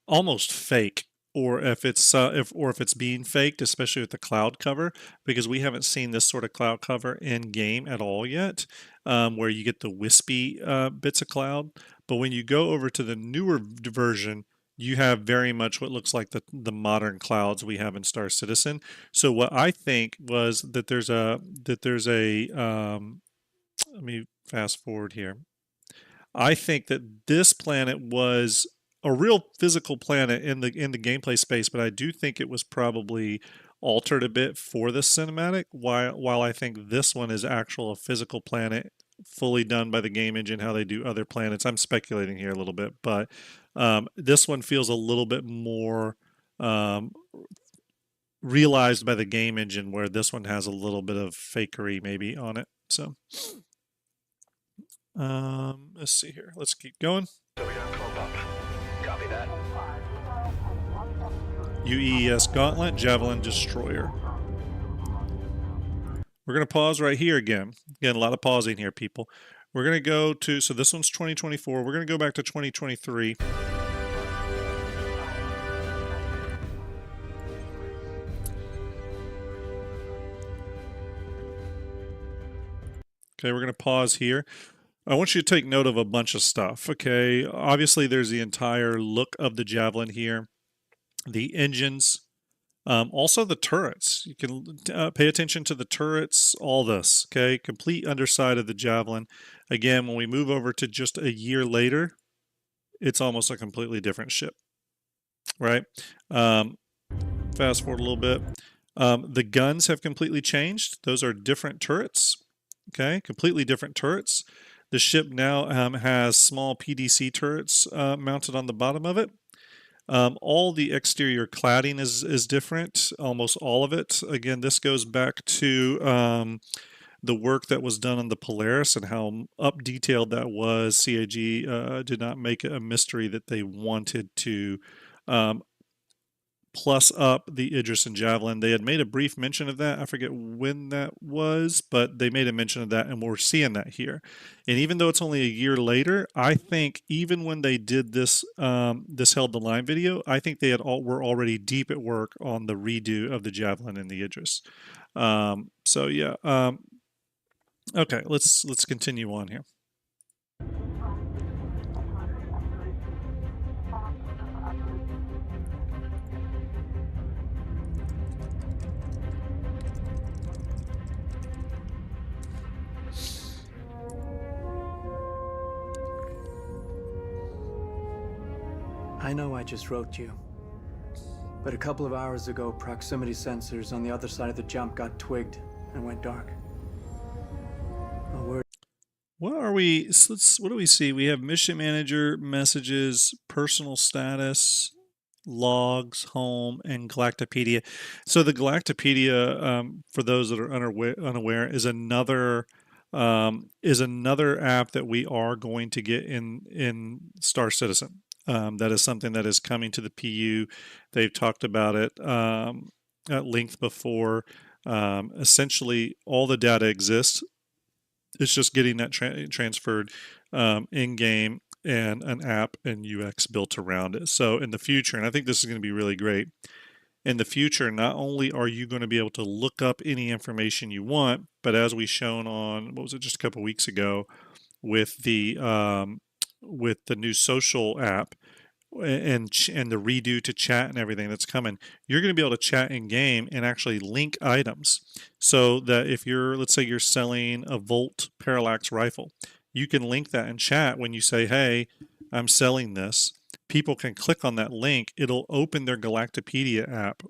S1: fake. or if it's being faked, especially with the cloud cover, because we haven't seen this sort of cloud cover in game at all yet, where you get the wispy bits of cloud. But when you go over to the newer version, you have very much what looks like the modern clouds we have in Star Citizen. So what I think was that there's a let me fast forward here. I think that this planet was a real physical planet in the gameplay space, but I do think it was probably altered a bit for the cinematic. While I think this one is actual a physical planet, fully done by the game engine, how they do other planets. I'm speculating here a little bit, but this one feels a little bit more realized by the game engine, where this one has a little bit of fakery maybe on it. So. Let's see here. Let's keep going.
S12: Copy that.
S1: UES Gauntlet, Javelin Destroyer. We're going to pause right here again. Again, a lot of pausing here, people. We're going to go to, so this one's 2024. We're going to go back to 2023. Okay, we're going to pause here. I want you to take note of a bunch of stuff, okay? Obviously, there's the entire look of the Javelin here, the engines, also the turrets. You can pay attention to the turrets, all this, okay? Complete underside of the Javelin. Again, when we move over to just a year later, it's almost a completely different ship, right? Fast forward a little bit. The guns have completely changed. Those are different turrets, okay? Completely different turrets. The ship now has small PDC turrets mounted on the bottom of it. All the exterior cladding is different, almost all of it. Again, this goes back to the work that was done on the Polaris and how up detailed that was. CAG did not make it a mystery that they wanted to plus up the Idris and Javelin. They had made a brief mention of that. I forget when that was, but they made a mention of that, and we're seeing that here. And even though it's only a year later, I think even when they did this this Held the Line video, I think they were already deep at work on the redo of the Javelin and the Idris. So yeah. Okay, let's continue on here.
S2: I know I just wrote you, but a couple of hours ago, proximity sensors on the other side of the jump got twigged and went dark.
S1: What are we? So what do we see? We have mission manager, messages, personal status, logs, home, and Galactopedia. So the Galactopedia, for those that are unaware, is another app that we are going to get in Star Citizen. That is something that is coming to the PU. They've talked about it at length before. Essentially, all the data exists. It's just getting that transferred in-game and an app and UX built around it. So in the future, and I think this is going to be really great, in the future, not only are you going to be able to look up any information you want, but as we shown on, what was it, just a couple weeks ago, with the new social app and the redo to chat and everything that's coming, you're going to be able to chat in game and actually link items, so that if you're, let's say you're selling a Volt parallax rifle, you can link that in chat. When you say, hey, I'm selling this, people can click on that link. It'll open their Galactopedia app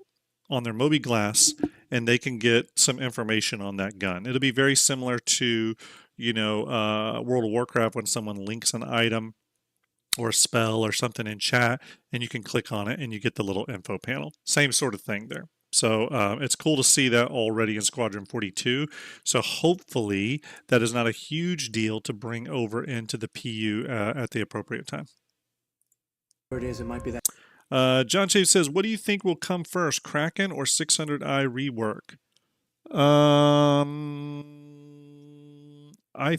S1: on their Moby Glass, and they can get some information on that gun. It'll be very similar to, World of Warcraft, when someone links an item or a spell or something in chat, and you can click on it and you get the little info panel. Same sort of thing there. So it's cool to see that already in Squadron 42. So hopefully that is not a huge deal to bring over into the PU at the appropriate time.
S2: Where it is, it might be that.
S1: John Chave says, what do you think will come first, Kraken or 600i rework? I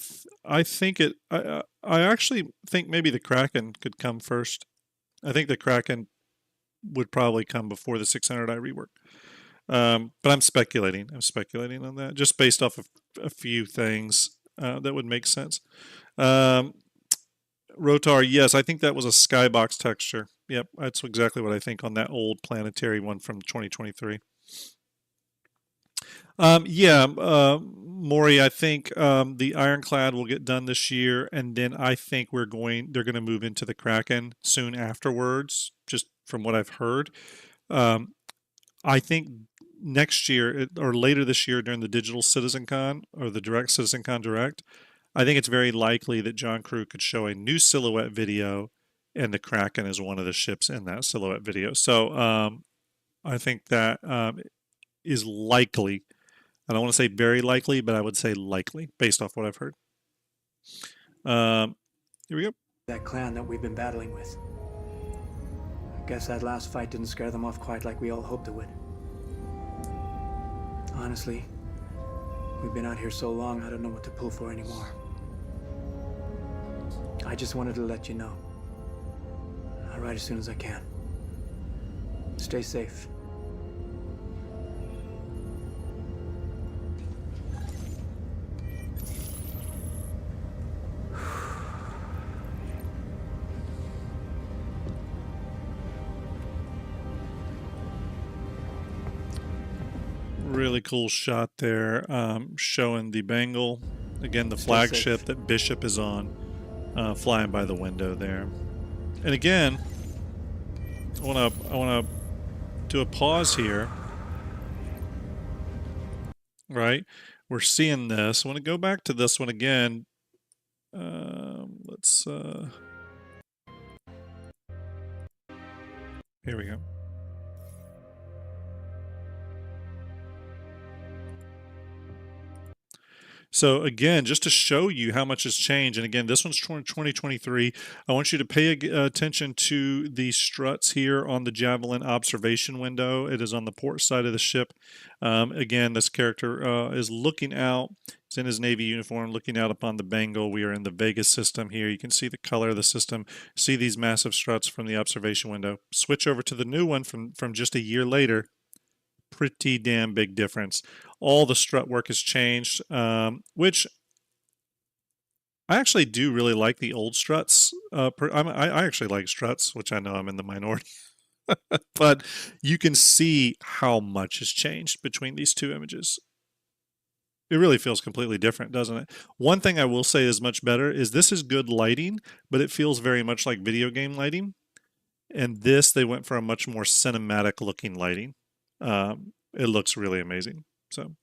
S1: think I actually think maybe the Kraken could come first. I think the Kraken would probably come before the 600i rework. But I'm speculating. I'm speculating on that just based off of a few things that would make sense. Rotar, yes, I think that was a skybox texture. Yep, that's exactly what I think on that old planetary one from 2023. Maury, I think the Ironclad will get done this year, and then I think they're going to move into the Kraken soon afterwards, just from what I've heard. I think next year or later this year during the Digital CitizenCon or the Direct CitizenCon Direct, I think it's very likely that John Crew could show a new silhouette video, and the Kraken is one of the ships in that silhouette video. So I think that is likely. I don't want to say very likely, but I would say likely based off what I've heard. Here we go.
S2: That clan that we've been battling with. I guess that last fight didn't scare them off quite like we all hoped it would. Honestly, we've been out here so long, I don't know what to pull for anymore. I just wanted to let you know. I'll write as soon as I can. Stay safe.
S1: Really cool shot there, showing the Bengal, again the flagship that Bishop is on, flying by the window there. And again, I want to do a pause here. Right, we're seeing this. I want to go back to this one again. Let's. Here we go. So again, just to show you how much has changed, and again, this one's 2023. I want you to pay attention to the struts here on the Javelin observation window. It is on the port side of the ship. Again, this character is looking out. He's in his Navy uniform, looking out upon the Bengal. We are in the Vegas system here. You can see the color of the system. See these massive struts from the observation window. Switch over to the new one from just a year later. Pretty damn big difference. All the strut work has changed, which I actually do really like the old struts. I actually like struts, which I know I'm in the minority. But you can see how much has changed between these two images. It really feels completely different, doesn't it? One thing I will say is much better is this is good lighting, but it feels very much like video game lighting. And this, they went for a much more cinematic looking lighting. It looks really amazing. So.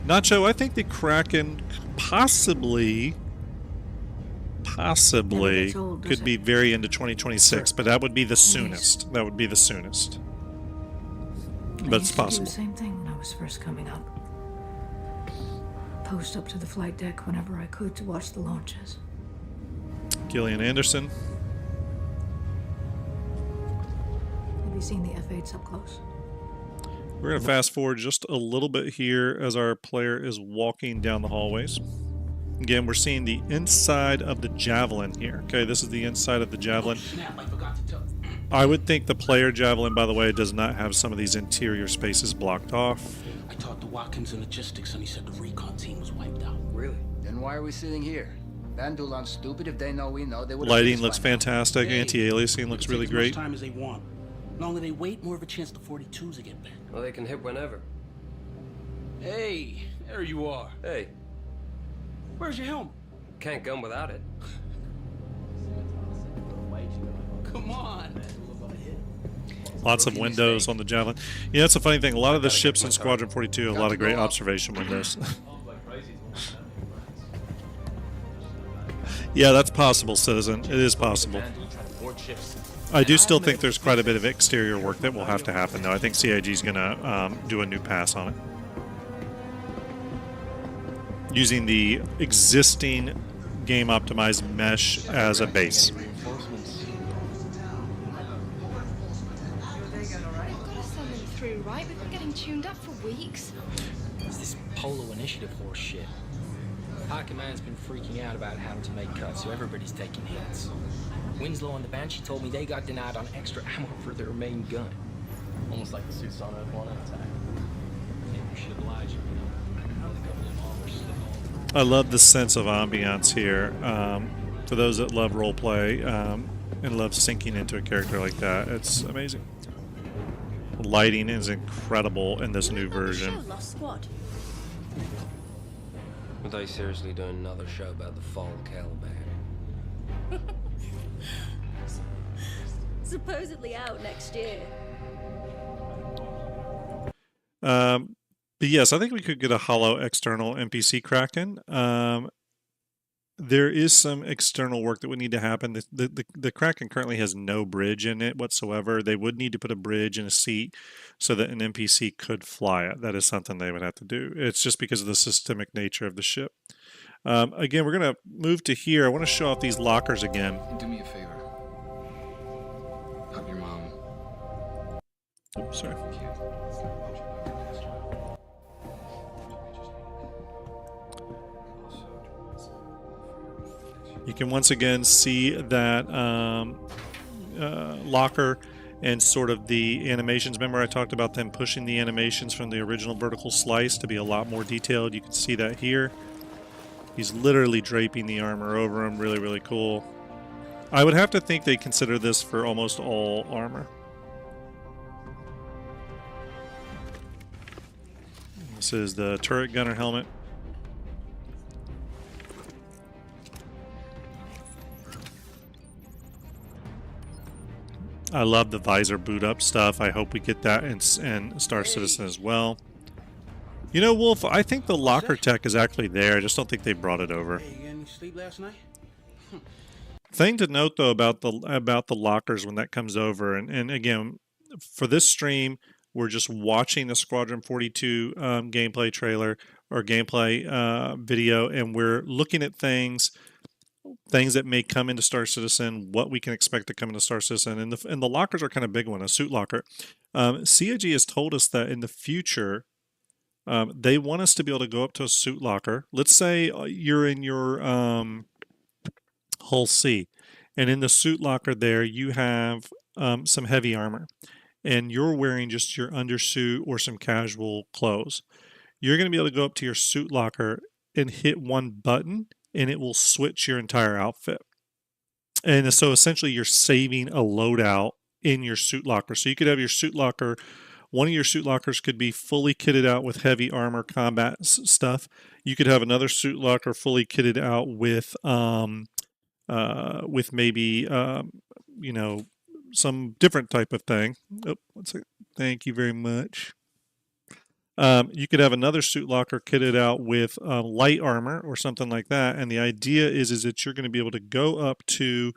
S1: Nacho, I think the Kraken possibly could be very into 2026, but that would be the soonest. That would be the soonest. But it's possible.
S11: I used to do the same thing when I was first coming up. Post up to the flight deck whenever I could to watch the launches.
S1: Gillian Anderson.
S11: Have you seen the F-8s up close?
S1: We're going to fast forward just a little bit here as our player is walking down the hallways. Again, we're seeing the inside of the Javelin here. Okay, this is the inside of the Javelin. I would think the player Javelin, by the way, does not have some of these interior spaces blocked off.
S13: I talked to Watkins in logistics and he said the recon team was wiped out.
S14: Really? Then why are we sitting here? Bandulon's stupid. If they know we know, they would.
S1: Lighting looks fantastic. Anti-aliasing looks really great.
S13: As much time as they want. The longer they wait, more of a chance the 42s to get back.
S4: Well, they can hit whenever.
S13: Hey, there you are.
S4: Hey.
S13: Where's your helmet?
S4: Can't come without it.
S13: Come on.
S1: Lots of windows on the Javelin. Yeah, that's a funny thing. A lot of the ships in Squadron 42 have a lot of great observation windows. Yeah, that's possible, Citizen. It is possible. I do still think there's quite a bit of exterior work that will have to happen, though. I think CIG is going to do a new pass on it. Using the existing game-optimized mesh as a base.
S15: Through, right? We've been getting tuned up for weeks. Polo Initiative horse shit. High Command's been freaking out about having to make cuts, so everybody's taking hits. Winslow and the Banshee told me they got denied on extra ammo for their main gun.
S4: Almost like the suits on Earth 1 attack. Maybe we should oblige you, you know.
S1: I love the sense of ambiance here. For those that love roleplay and love sinking into a character like that, it's amazing. Lighting is incredible in this new version.
S16: Lost Squad.
S17: Are they seriously doing another show about the fall of Caliban?
S16: Supposedly out next year.
S1: But yes, I think we could get a hollow external NPC Kraken. There is some external work that would need to happen. The Kraken currently has no bridge in it whatsoever. They would need to put a bridge and a seat so that an NPC could fly it. That is something they would have to do. It's just because of the systemic nature of the ship. Again, we're going to move to here. I want to show off these lockers again.
S7: Do me a favor. Hug your mom.
S1: Oops, sorry. You can once again see that locker and sort of the animations. Remember I talked about them pushing the animations from the original vertical slice to be a lot more detailed. You can see that here. He's literally draping the armor over him. Really, really cool. I would have to think they consider this for almost all armor. This is the turret gunner helmet. I love the visor boot up stuff. I hope we get that in Star Citizen as well. You know, Wolf, I think the locker tech is actually there. I just don't think they brought it over.
S13: Hey, you got any sleep last night?
S1: Thing to note though about the lockers when that comes over, and again, for this stream, we're just watching the Squadron 42 gameplay trailer or gameplay video, and we're looking at things that may come into Star Citizen, what we can expect to come into Star Citizen, and the lockers are kind of big one, a suit locker. CIG has told us that in the future, they want us to be able to go up to a suit locker. Let's say you're in your Hull C, and in the suit locker there you have some heavy armor, and you're wearing just your undersuit or some casual clothes. You're going to be able to go up to your suit locker and hit one button, and it will switch your entire outfit. And so essentially you're saving a loadout in your suit locker. So you could have your suit locker, one of your suit lockers could be fully kitted out with heavy armor combat stuff. You could have another suit locker fully kitted out with maybe, you know, some different type of thing. Oh, one second. Thank you very much. You could have another suit locker kitted out with light armor or something like that. And the idea is that you're going to be able to go up to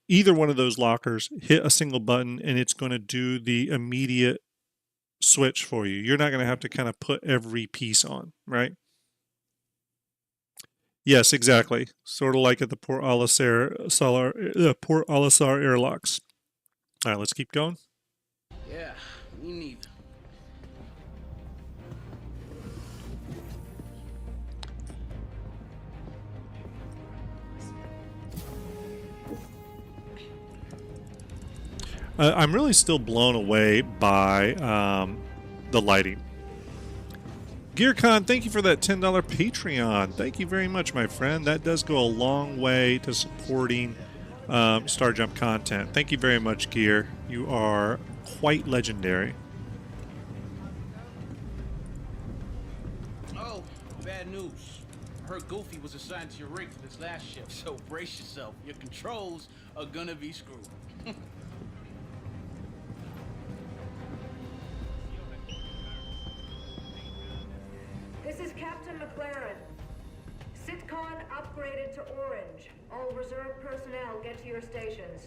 S1: either one of those lockers, hit a single button, and it's going to do the immediate switch for you. You're not going to have to kind of put every piece on, right? Yes, exactly. Sort of like at the Port Olisar airlocks. All right, let's keep going.
S13: Yeah, me neither.
S1: I'm really still blown away by the lighting. GearCon, thank you for that $10 Patreon. Thank you very much, my friend. That does go a long way to supporting Starjump content. Thank you very much, Gear. You are quite legendary.
S13: Oh, bad news. I heard Goofy was assigned to your rig for this last shift, so brace yourself. Your controls are gonna be screwed.
S18: This is Captain McLaren. Sitcon upgraded to orange. All reserve personnel get to your stations.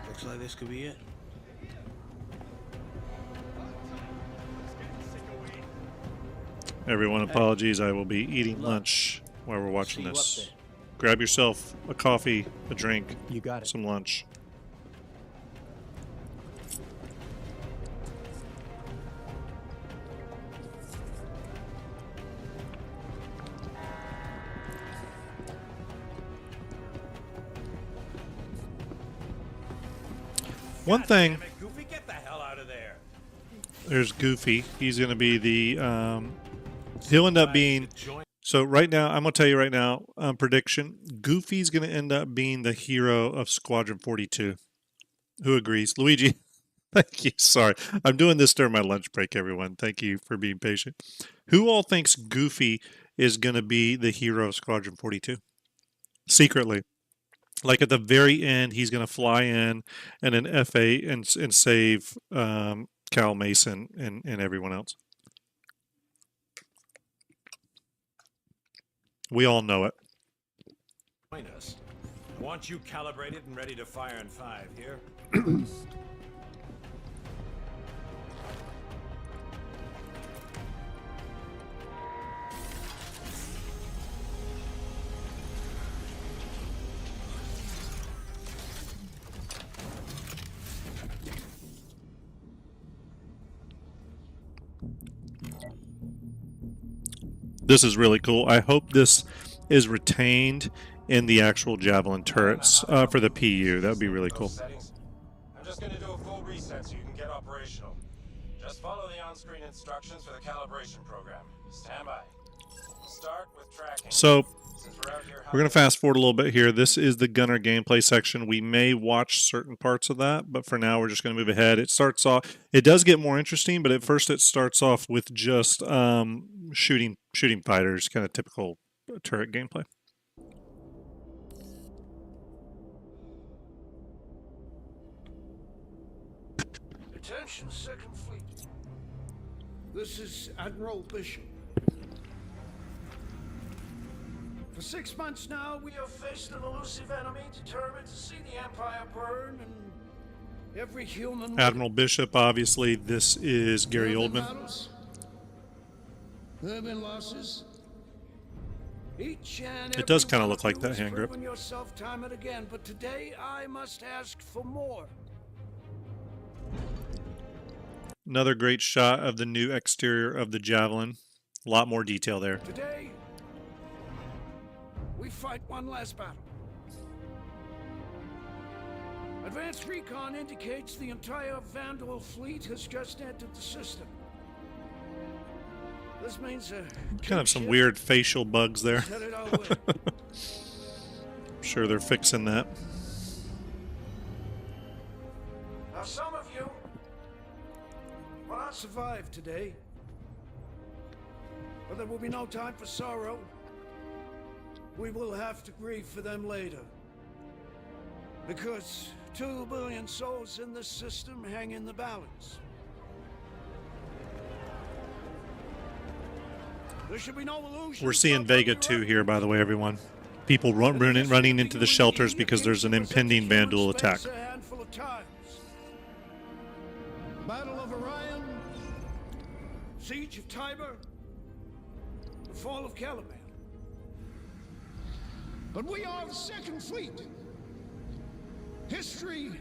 S13: Looks like this could be it.
S1: Everyone, apologies. I will be eating lunch while we're watching this. Grab yourself a coffee, a drink,
S2: you got it.
S1: Some lunch. One thing.
S19: Damn it, Goofy, get the hell out of there.
S1: There's Goofy. He's going to be the. He'll end up being. So right now, I'm going to tell you right now, prediction. Goofy's going to end up being the hero of Squadron 42. Who agrees? Luigi. Thank you. Sorry. I'm doing this during my lunch break, everyone. Thank you for being patient. Who all thinks Goofy is going to be the hero of Squadron 42? Secretly. Like at the very end, he's going to fly in and an F8 and save Cal Mason and everyone else. We all know it.
S19: Join us. I want you calibrated and ready to fire in 5 here.
S1: This is really cool. I hope this is retained in the actual Javelin turrets for the PU. That would be really cool.
S19: I'm just going to do a full reset so you can get operational. Just follow the on-screen instructions for the calibration program. Stand by. We'll start with tracking.
S1: So we're going to fast forward a little bit here. This is the gunner gameplay section. We may watch certain parts of that, but for now we're just going to move ahead. It starts off. It does get more interesting, but at first it starts off with just shooting fighters, kind of typical turret gameplay.
S20: Attention, Second Fleet. This is Admiral Bishop. For 6 months now, we have faced an elusive enemy determined to see the Empire burn and every human...
S1: Admiral Bishop, obviously, this is Gary Oldman.
S20: There have been losses. Each and
S1: It does kind of look like that hand grip.
S20: Yourself time and again, but today I must ask for more.
S1: Another great shot of the new exterior of the Javelin. A lot more detail there.
S20: Today, we fight one last battle. Advanced recon indicates the entire Vandal fleet has just entered the system. This means
S1: kind of some weird facial bugs there. I'm sure they're fixing that.
S20: Now some of you will not survive today, but there will be no time for sorrow. We will have to grieve for them later. Because 2 billion souls in this system hang in the balance. There should be no illusion.
S1: We're seeing Vega 2 here, by the way, everyone. People running into the shelters because there's an impending Vandal attack.
S20: Battle of Orion, Siege of Tiber, the fall of Caliban. But we are the Second Fleet. History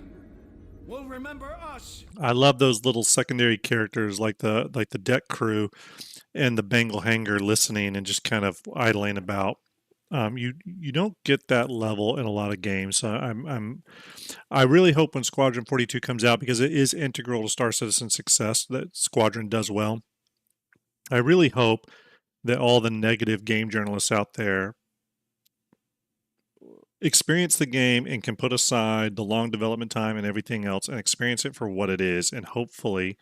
S20: will remember us.
S1: I love those little secondary characters like the deck crew and the Bengal Hanger listening and just kind of idling about. You don't get that level in a lot of games. I really hope when Squadron 42 comes out, because it is integral to Star Citizen success, that Squadron does well. I really hope that all the negative game journalists out there experience the game and can put aside the long development time and everything else and experience it for what it is. And hopefully,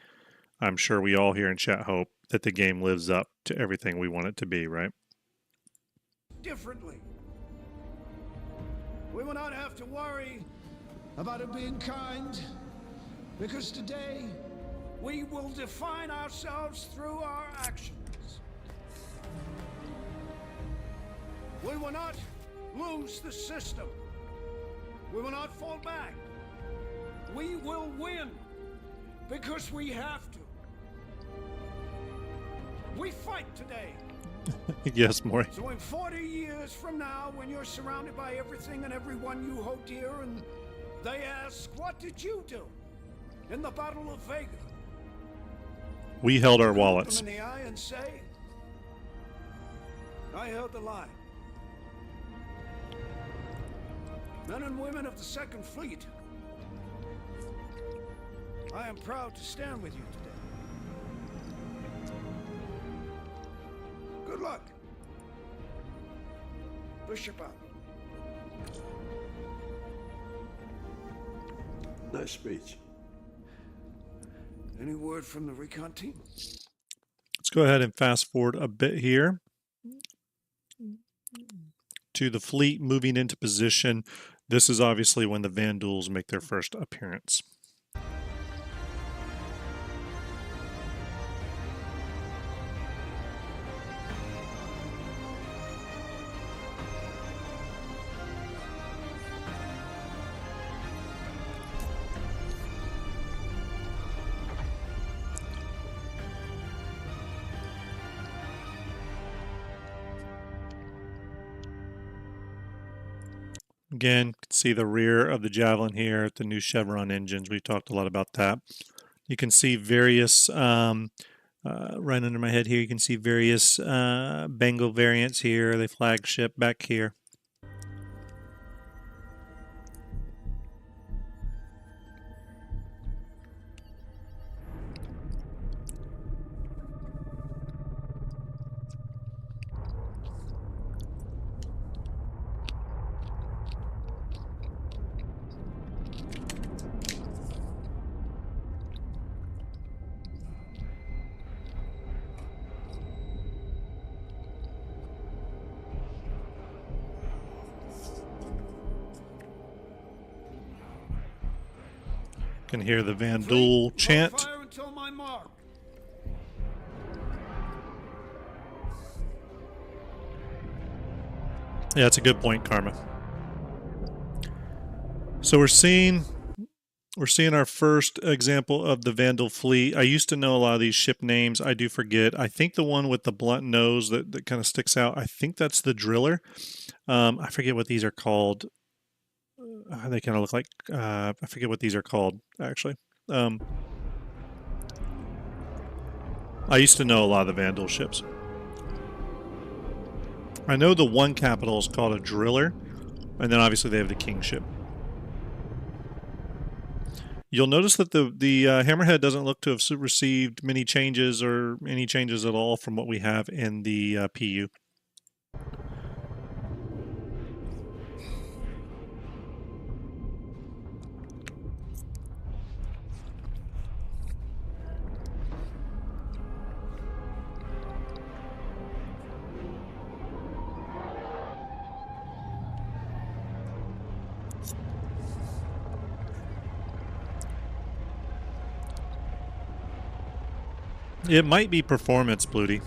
S1: I'm sure we all here in chat hope that the game lives up to everything we want it to be, right?
S20: Differently. We will not have to worry about it being kind, because today we will define ourselves through our actions. We will not lose the system. We will not fall back. We will win because we have to. We fight today.
S1: Yes, Maury.
S20: So in 40 years from now, when you're surrounded by everything and everyone you hold dear, and they ask, what did you do in the Battle of Vega?
S1: We held our
S20: Look
S1: wallets.
S20: them in the eye and say, I held the line. Men and women of the Second Fleet, I am proud to stand with you today. Good luck. Bishop out.
S21: Nice speech.
S20: Any word from the recon team?
S1: Let's go ahead and fast forward a bit here to the fleet moving into position. This is obviously when the Vandals make their first appearance. Again, you can see the rear of the Javelin here, the new Chevron engines. We've talked a lot about that. You can see various, right under my head here, you can see various Bengal variants here, the flagship back here. Can hear the Vandal chant.
S20: Fire until my mark.
S1: Yeah, that's a good point, Karma. So we're seeing our first example of the Vandal fleet. I used to know a lot of these ship names. I do forget. I think the one with the blunt nose that kind of sticks out, I think that's the Driller. I forget what these are called. They kind of look like, I forget what these are called, actually. I used to know a lot of the Vandal ships. I know the one capital is called a Driller, and then obviously they have the King ship. You'll notice that the Hammerhead doesn't look to have received many changes or any changes at all from what we have in the PU. It might be performance, Bluty.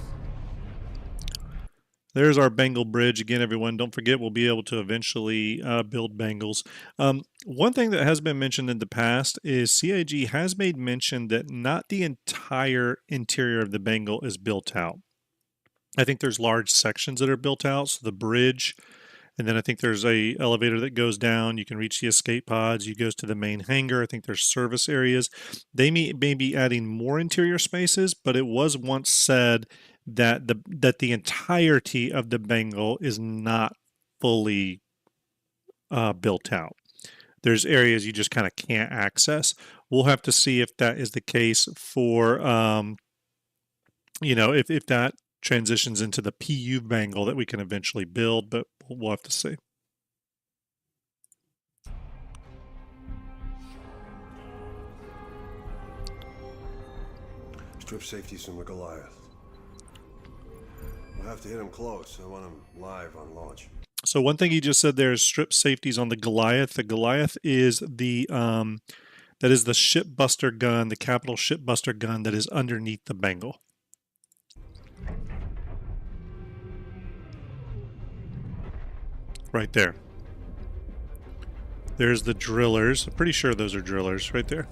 S1: There's our Bengal bridge. Again, everyone, don't forget we'll be able to eventually build Bengals. One thing that has been mentioned in the past is CIG has made mention that not the entire interior of the Bengal is built out. I think there's large sections that are built out, so the bridge, and then I think there's a elevator that goes down. You can reach the escape pods. You goes to the main hangar. I think there's service areas. They may be adding more interior spaces, but it was once said that the entirety of the Bengal is not fully built out. There's areas you just kind of can't access. We'll have to see if that is the case for, if that transitions into the PU Bengal that we can eventually build, but we'll have to see.
S21: Strip safeties from the Goliath. We'll have to hit him close. I want him live on launch.
S1: So one thing he just said there is strip safeties on the Goliath. The Goliath is the that is the ship buster gun, the capital ship buster gun that is underneath the Bengal. Right there. There's the drillers. I'm pretty sure those are drillers right there.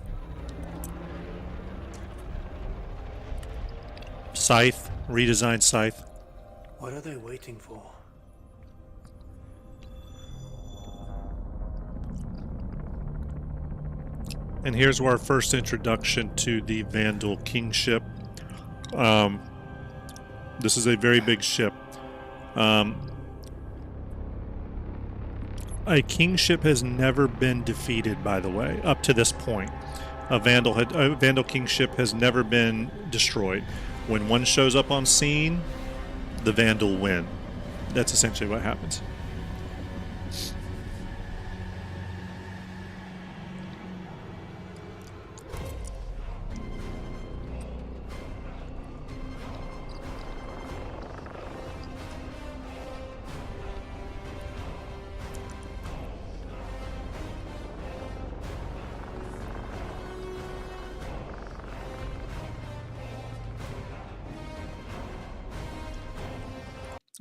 S1: Scythe, redesigned Scythe.
S2: What are they waiting for?
S1: And here's our first introduction to the Vandal Kingship. This is a very big ship. A kingship has never been defeated, by the way, up to this point. a Vandal King ship has never been destroyed. When one shows up on scene, the Vandal win. That's essentially what happens.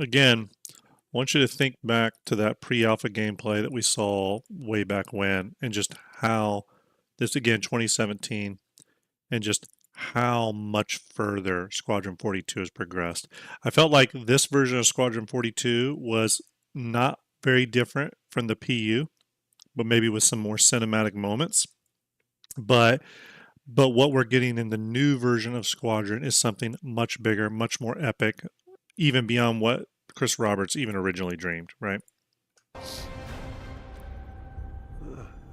S1: Again, I want you to think back to that pre-alpha gameplay that we saw way back when, and just how this, again, 2017, and just how much further Squadron 42 has progressed. I felt like this version of Squadron 42 was not very different from the PU, but maybe with some more cinematic moments. But what we're getting in the new version of Squadron is something much bigger, much more epic, even beyond what Chris Roberts even originally dreamed, right?
S21: I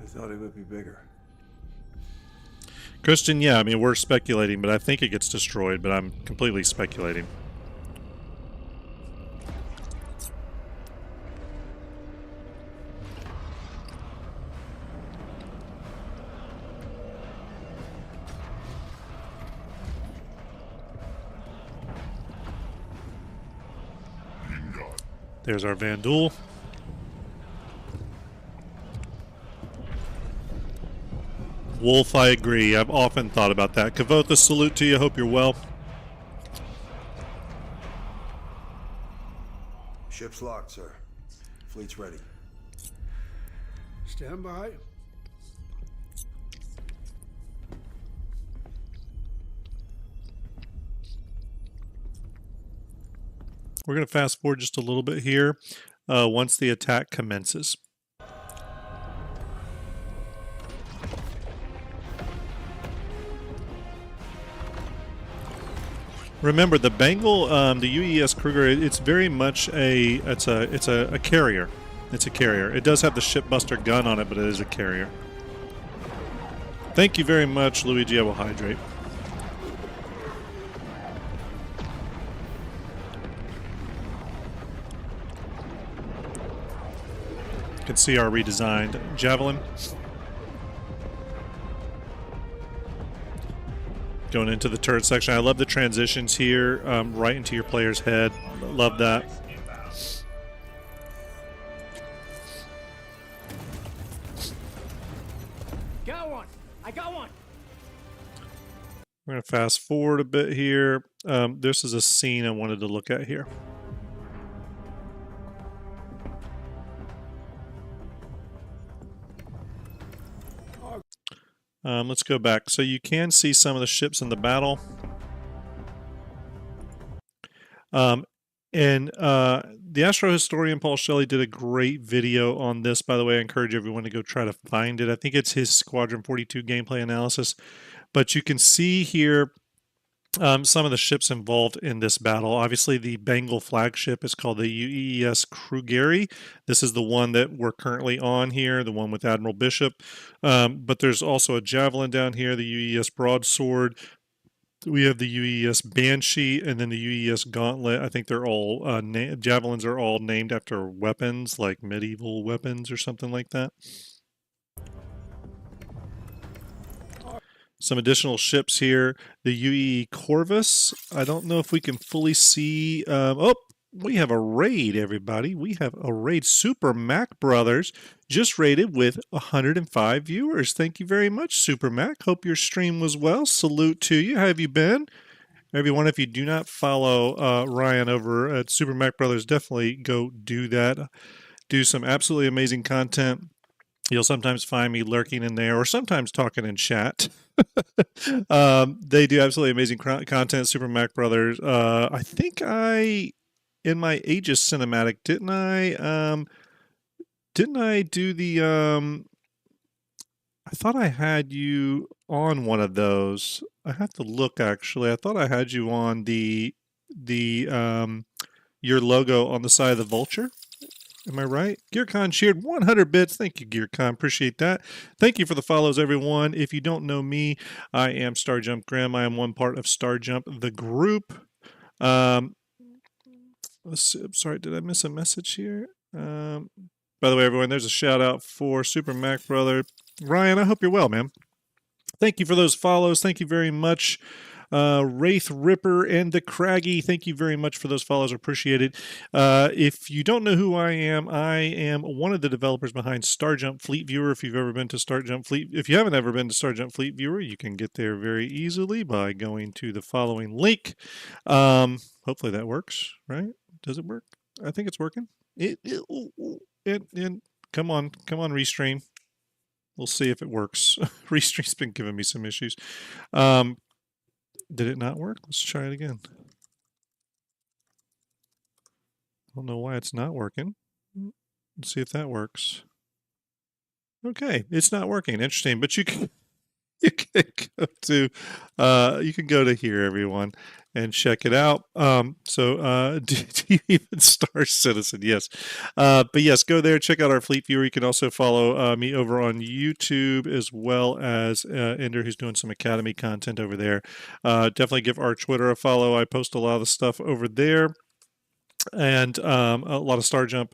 S21: thought it would be bigger.
S1: Christian, yeah, I mean, we're speculating, but I think it gets destroyed, but I'm completely speculating. There's our Vandal. Wolf, I agree. I've often thought about that. Kavotha, salute to you. Hope you're well.
S21: Ship's locked, sir. Fleet's ready.
S20: Stand by.
S1: We're going to fast forward just a little bit here once the attack commences. Remember, the Bengal, the UES Kruger, it's very much a carrier. It's a carrier. It does have the shipbuster gun on it, but it is a carrier. Thank you very much, Luigi. I will hydrate. You can see our redesigned Javelin. Going into the turret section. I love the transitions here, right into your player's head. Love that.
S3: Got one. I got one.
S1: We're going to fast forward a bit here. This is a scene I wanted to look at here. Let's go back. So you can see some of the ships in the battle. The Astro Historian Paul Shelley did a great video on this, by the way. I encourage everyone to go try to find it. I think it's his Squadron 42 gameplay analysis. But you can see here some of the ships involved in this battle. Obviously, the Bengal flagship is called the UES Krugeri. This is the one that we're currently on here, the one with Admiral Bishop. But there's also a Javelin down here, the UES Broadsword. We have the UES Banshee, and then the UES Gauntlet. I think they're all, Javelins are all named after weapons, like medieval weapons or something like that. Some additional ships here. The UE Corvus. I don't know if we can fully see. We have a raid, everybody. We have a raid. Super Mac Brothers just raided with 105 viewers. Thank you very much, Super Mac. Hope your stream was well. Salute to you. How have you been? Everyone, if you do not follow Ryan over at Super Mac Brothers, definitely go do that. Do some absolutely amazing content. You'll sometimes find me lurking in there or sometimes talking in chat. They do absolutely amazing content, Super Mac Brothers. I think in my Aegis cinematic, didn't I do the, I thought I had you on one of those. I have to look, actually. I thought I had you on your logo on the side of the Vulture. Am I right? GearCon shared 100 bits. Thank you, GearCon. Appreciate that. Thank you for the follows, everyone. If you don't know me, I am Starjump Graham. I am one part of Starjump, the group. Let's see, I'm sorry, did I miss a message here? By the way, everyone, there's a shout out for Super Mac Brother. Ryan, I hope you're well, man. Thank you for those follows. Thank you very much. Wraith Ripper and the Craggy, thank you very much for those follows. Appreciate it. If you don't know who I am one of the developers behind Starjump Fleet Viewer. If you've ever been to Starjump Fleet, if you haven't ever been to Starjump Fleet Viewer, you can get there very easily by going to the following link. Hopefully that works, right? Does it work? I think it's working. Come on, Restream. We'll see if it works. Restream's been giving me some issues. Did it not work? Let's try it again. I don't know why it's not working. Let's see if that works. Okay, it's not working. Interesting, but you can go to here, everyone, and check it out. Do you even Star Citizen? Yes. But yes, go there, check out our Fleet Viewer. You can also follow me over on YouTube, as well as Ender, who's doing some Academy content over there. Definitely give our Twitter a follow. I post a lot of the stuff over there. And a lot of Starjump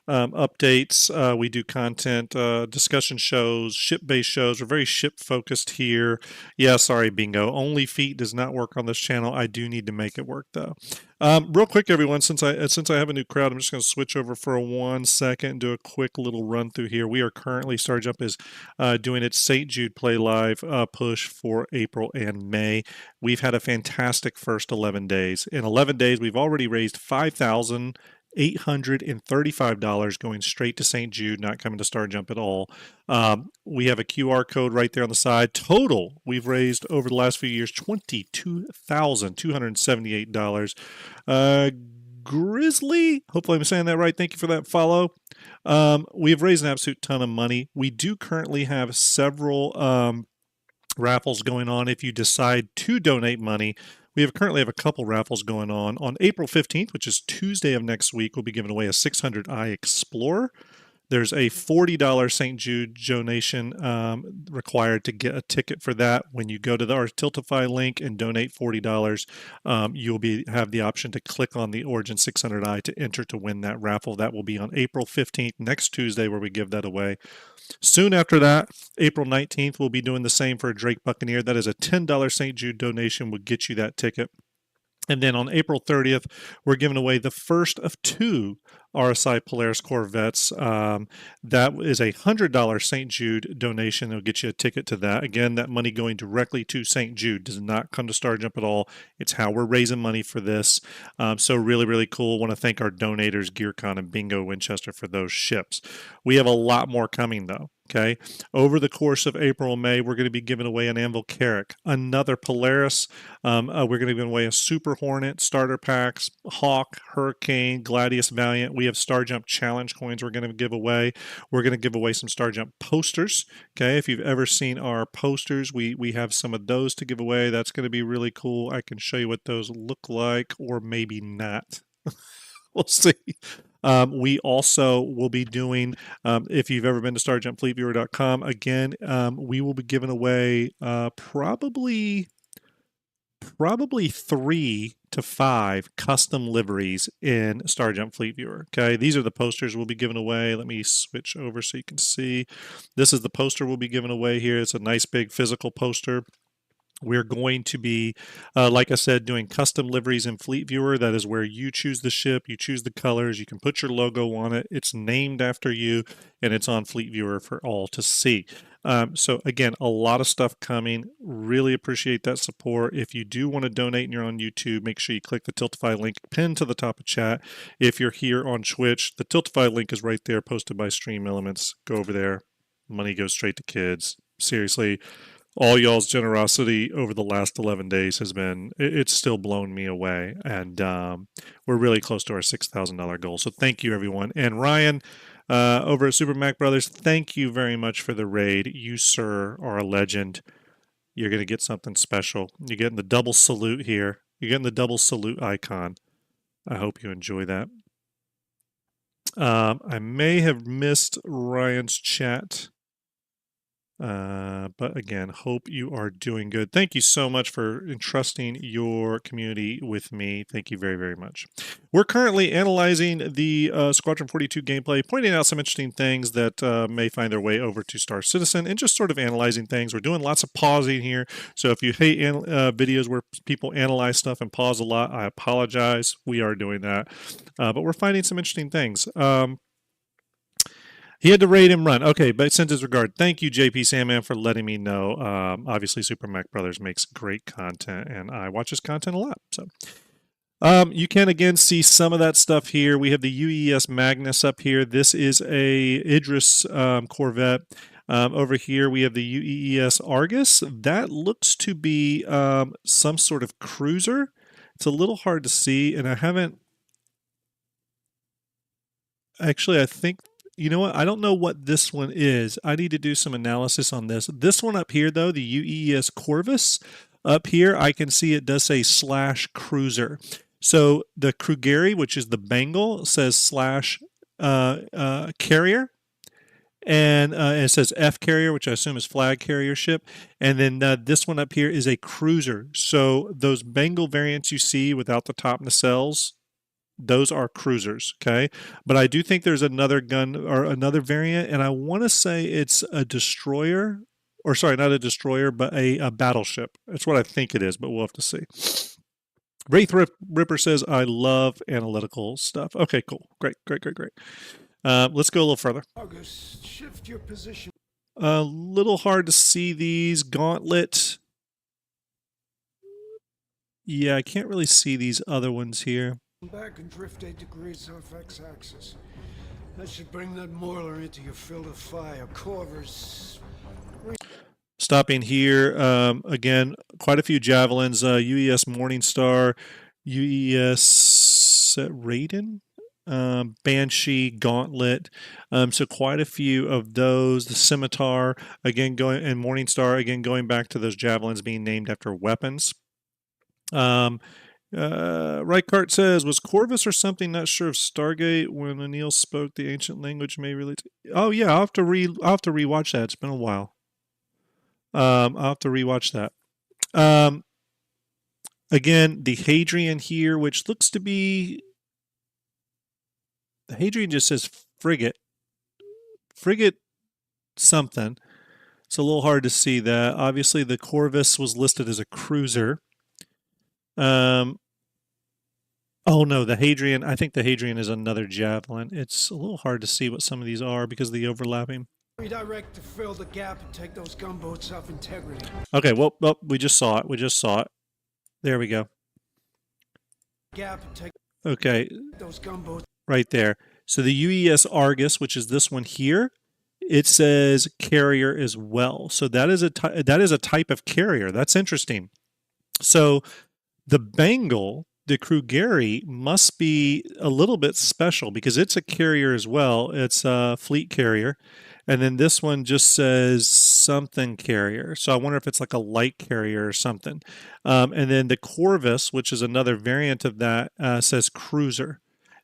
S1: updates. We do content, discussion shows, ship-based shows. We're very ship-focused here. Yeah, sorry, Bingo. Only Feet does not work on this channel. I do need to make it work, though. Real quick, everyone, since I have a new crowd, I'm just going to switch over for 1 second and do a quick little run through here. We are currently, Starjump is doing its St. Jude Play Live push for April and May. We've had a fantastic first 11 days. In 11 days, we've already raised $5,835 going straight to St. Jude, not coming to Starjump at all. We have a QR code right there on the side. Total, we've raised over the last few years $22,278. Grizzly, hopefully I'm saying that right. Thank you for that follow. We've raised an absolute ton of money. We do currently have several raffles going on. If you decide to donate money, we currently have a couple raffles going on. On April 15th, which is Tuesday of next week, we'll be giving away a 600i Explorer. There's a $40 St. Jude donation required to get a ticket for that. When you go to our Tiltify link and donate $40, you'll have the option to click on the Origin 600i to enter to win that raffle. That will be on April 15th, next Tuesday, where we give that away. Soon after that, April 19th, we'll be doing the same for a Drake Buccaneer. That is a $10 St. Jude donation, will get you that ticket. And then on April 30th, we're giving away the first of 2 RSI Polaris Corvettes. That is a $100 St. Jude donation. It'll get you a ticket to that. Again, that money going directly to St. Jude. Does not come to Starjump at all. It's how we're raising money for this. So really, really cool. Want to thank our donators, GearCon and Bingo Winchester, for those ships. We have a lot more coming, though. Okay. Over the course of April and May, we're going to be giving away an Anvil Carrack, another Polaris. We're going to be giving away a Super Hornet, starter packs, Hawk, Hurricane, Gladius, Valiant. We have Starjump Challenge coins we're going to give away. We're going to give away some Starjump posters. Okay. If you've ever seen our posters, we have some of those to give away. That's going to be really cool. I can show you what those look like, or maybe not. We'll see. We also will be doing, if you've ever been to StarjumpFleetViewer.com, again, we will be giving away probably 3 to 5 custom liveries in Starjump Fleet Viewer. Okay, these are the posters we'll be giving away. Let me switch over so you can see. This is the poster we'll be giving away here. It's a nice big physical poster. We're going to be, like I said, doing custom liveries in Fleet Viewer. That is where you choose the ship, you choose the colors, you can put your logo on it. It's named after you, and it's on Fleet Viewer for all to see. So again, a lot of stuff coming. Really appreciate that support. If you do want to donate and you're on YouTube, make sure you click the Tiltify link pinned to the top of chat. If you're here on Twitch, the Tiltify link is right there, posted by Stream Elements. Go over there. Money goes straight to kids. Seriously. All y'all's generosity over the last 11 days has been, it's still blown me away. And we're really close to our $6,000 goal. So thank you, everyone. And Ryan, over at Super Mac Brothers, thank you very much for the raid. You, sir, are a legend. You're going to get something special. You're getting the double salute here. You're getting the double salute icon. I hope you enjoy that. I may have missed Ryan's chat. But again, hope you are doing good. Thank you so much for entrusting your community with me. Thank you very, very much. We're currently analyzing the Squadron 42 gameplay, pointing out some interesting things that may find their way over to Star Citizen, and just sort of analyzing things. We're doing lots of pausing here, so if you hate videos where people analyze stuff and pause a lot, I apologize. We are doing that, but we're finding some interesting things. He had to raid and run. Okay, but send his regard. Thank you, JP Sandman, for letting me know. Obviously, Super Mac Brothers makes great content, and I watch his content a lot. So, you can again see some of that stuff here. We have the UES Magnus up here. This is a Idris Corvette. Over here, we have the UES Argus. That looks to be some sort of cruiser. It's a little hard to see, and I haven't. Actually, I think. You know what? I don't know what this one is. I need to do some analysis on this. This one up here, though, the UES Corvus, up here, I can see it does say /cruiser. So the Krugeri, which is the Bengal, says /carrier. And it says F carrier, which I assume is flag carrier ship. And then this one up here is a cruiser. So those Bengal variants you see without the top nacelles, those are cruisers, okay? But I do think there's another gun or another variant, and I want to say it's a destroyer, or sorry, not a destroyer, but a battleship. That's what I think it is, but we'll have to see. Wraith Ripper says, I love analytical stuff. Okay, cool. Great. Let's go a little further.
S20: August, shift your position.
S1: A little hard to see these. Gauntlet. Yeah, I can't really see these other ones here.
S20: Back and drift 8 degrees off x-axis. That should bring that Moiler into your field of fire. Corvus.
S1: Stopping here, again, quite a few javelins. UES Morningstar, UES Raiden, Banshee, Gauntlet. So quite a few of those. The Scimitar, again, and Morningstar, again, going back to those javelins being named after weapons. Reichart says, was Corvus or something not sure of Stargate when O'Neill spoke the ancient language may relate to... Oh yeah, I'll have to rewatch that. It's been a while. I'll have to rewatch that. Again, the Hadrian here, which looks to be... The Hadrian just says frigate. Frigate something. It's a little hard to see that. Obviously, the Corvus was listed as a cruiser. Oh no, the Hadrian, I think the Hadrian is another javelin. It's a little hard to see what some of these are because of the overlapping.
S20: Redirect to fill the gap and take those gunboats off integrity.
S1: Okay, well, we just saw it. There we go.
S20: Gap and take
S1: okay,
S20: those gunboats.
S1: Right there. So the UES Argus, which is this one here, it says carrier as well. So that is a type of carrier. That's interesting. So the Bengal, the Krugeri, must be a little bit special because it's a carrier as well. It's a fleet carrier. And then this one just says something carrier. So I wonder if it's like a light carrier or something. And then the Corvus, which is another variant of that, says cruiser.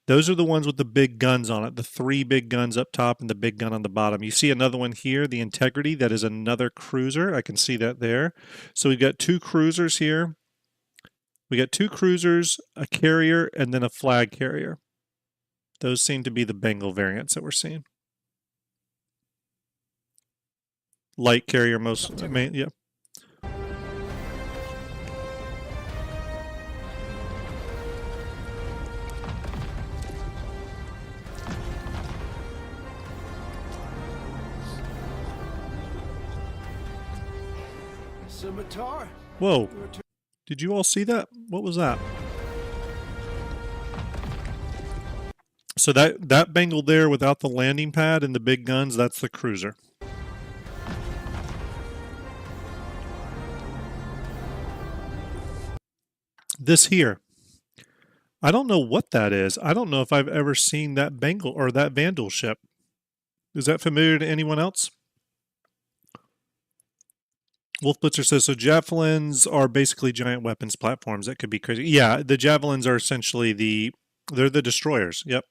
S1: Those are the ones with the big guns on it, the 3 big guns up top and the big gun on the bottom. You see another one here, the Integrity, that is another cruiser. I can see that there. So we've got 2 cruisers here. We got 2 cruisers, a carrier, and then a flag carrier. Those seem to be the Bengal variants that we're seeing. Light carrier most, yeah.
S20: Scimitar.
S1: Whoa. Did you all see that? What was that? So that Bengal there without the landing pad and the big guns, that's the cruiser. This here, I don't know what that is. I don't know if I've ever seen that Bengal or that Vandal ship. Is that familiar to anyone else? Wolf Blitzer says, so javelins are basically giant weapons platforms. That could be crazy. Yeah, the javelins are essentially they're the destroyers. Yep.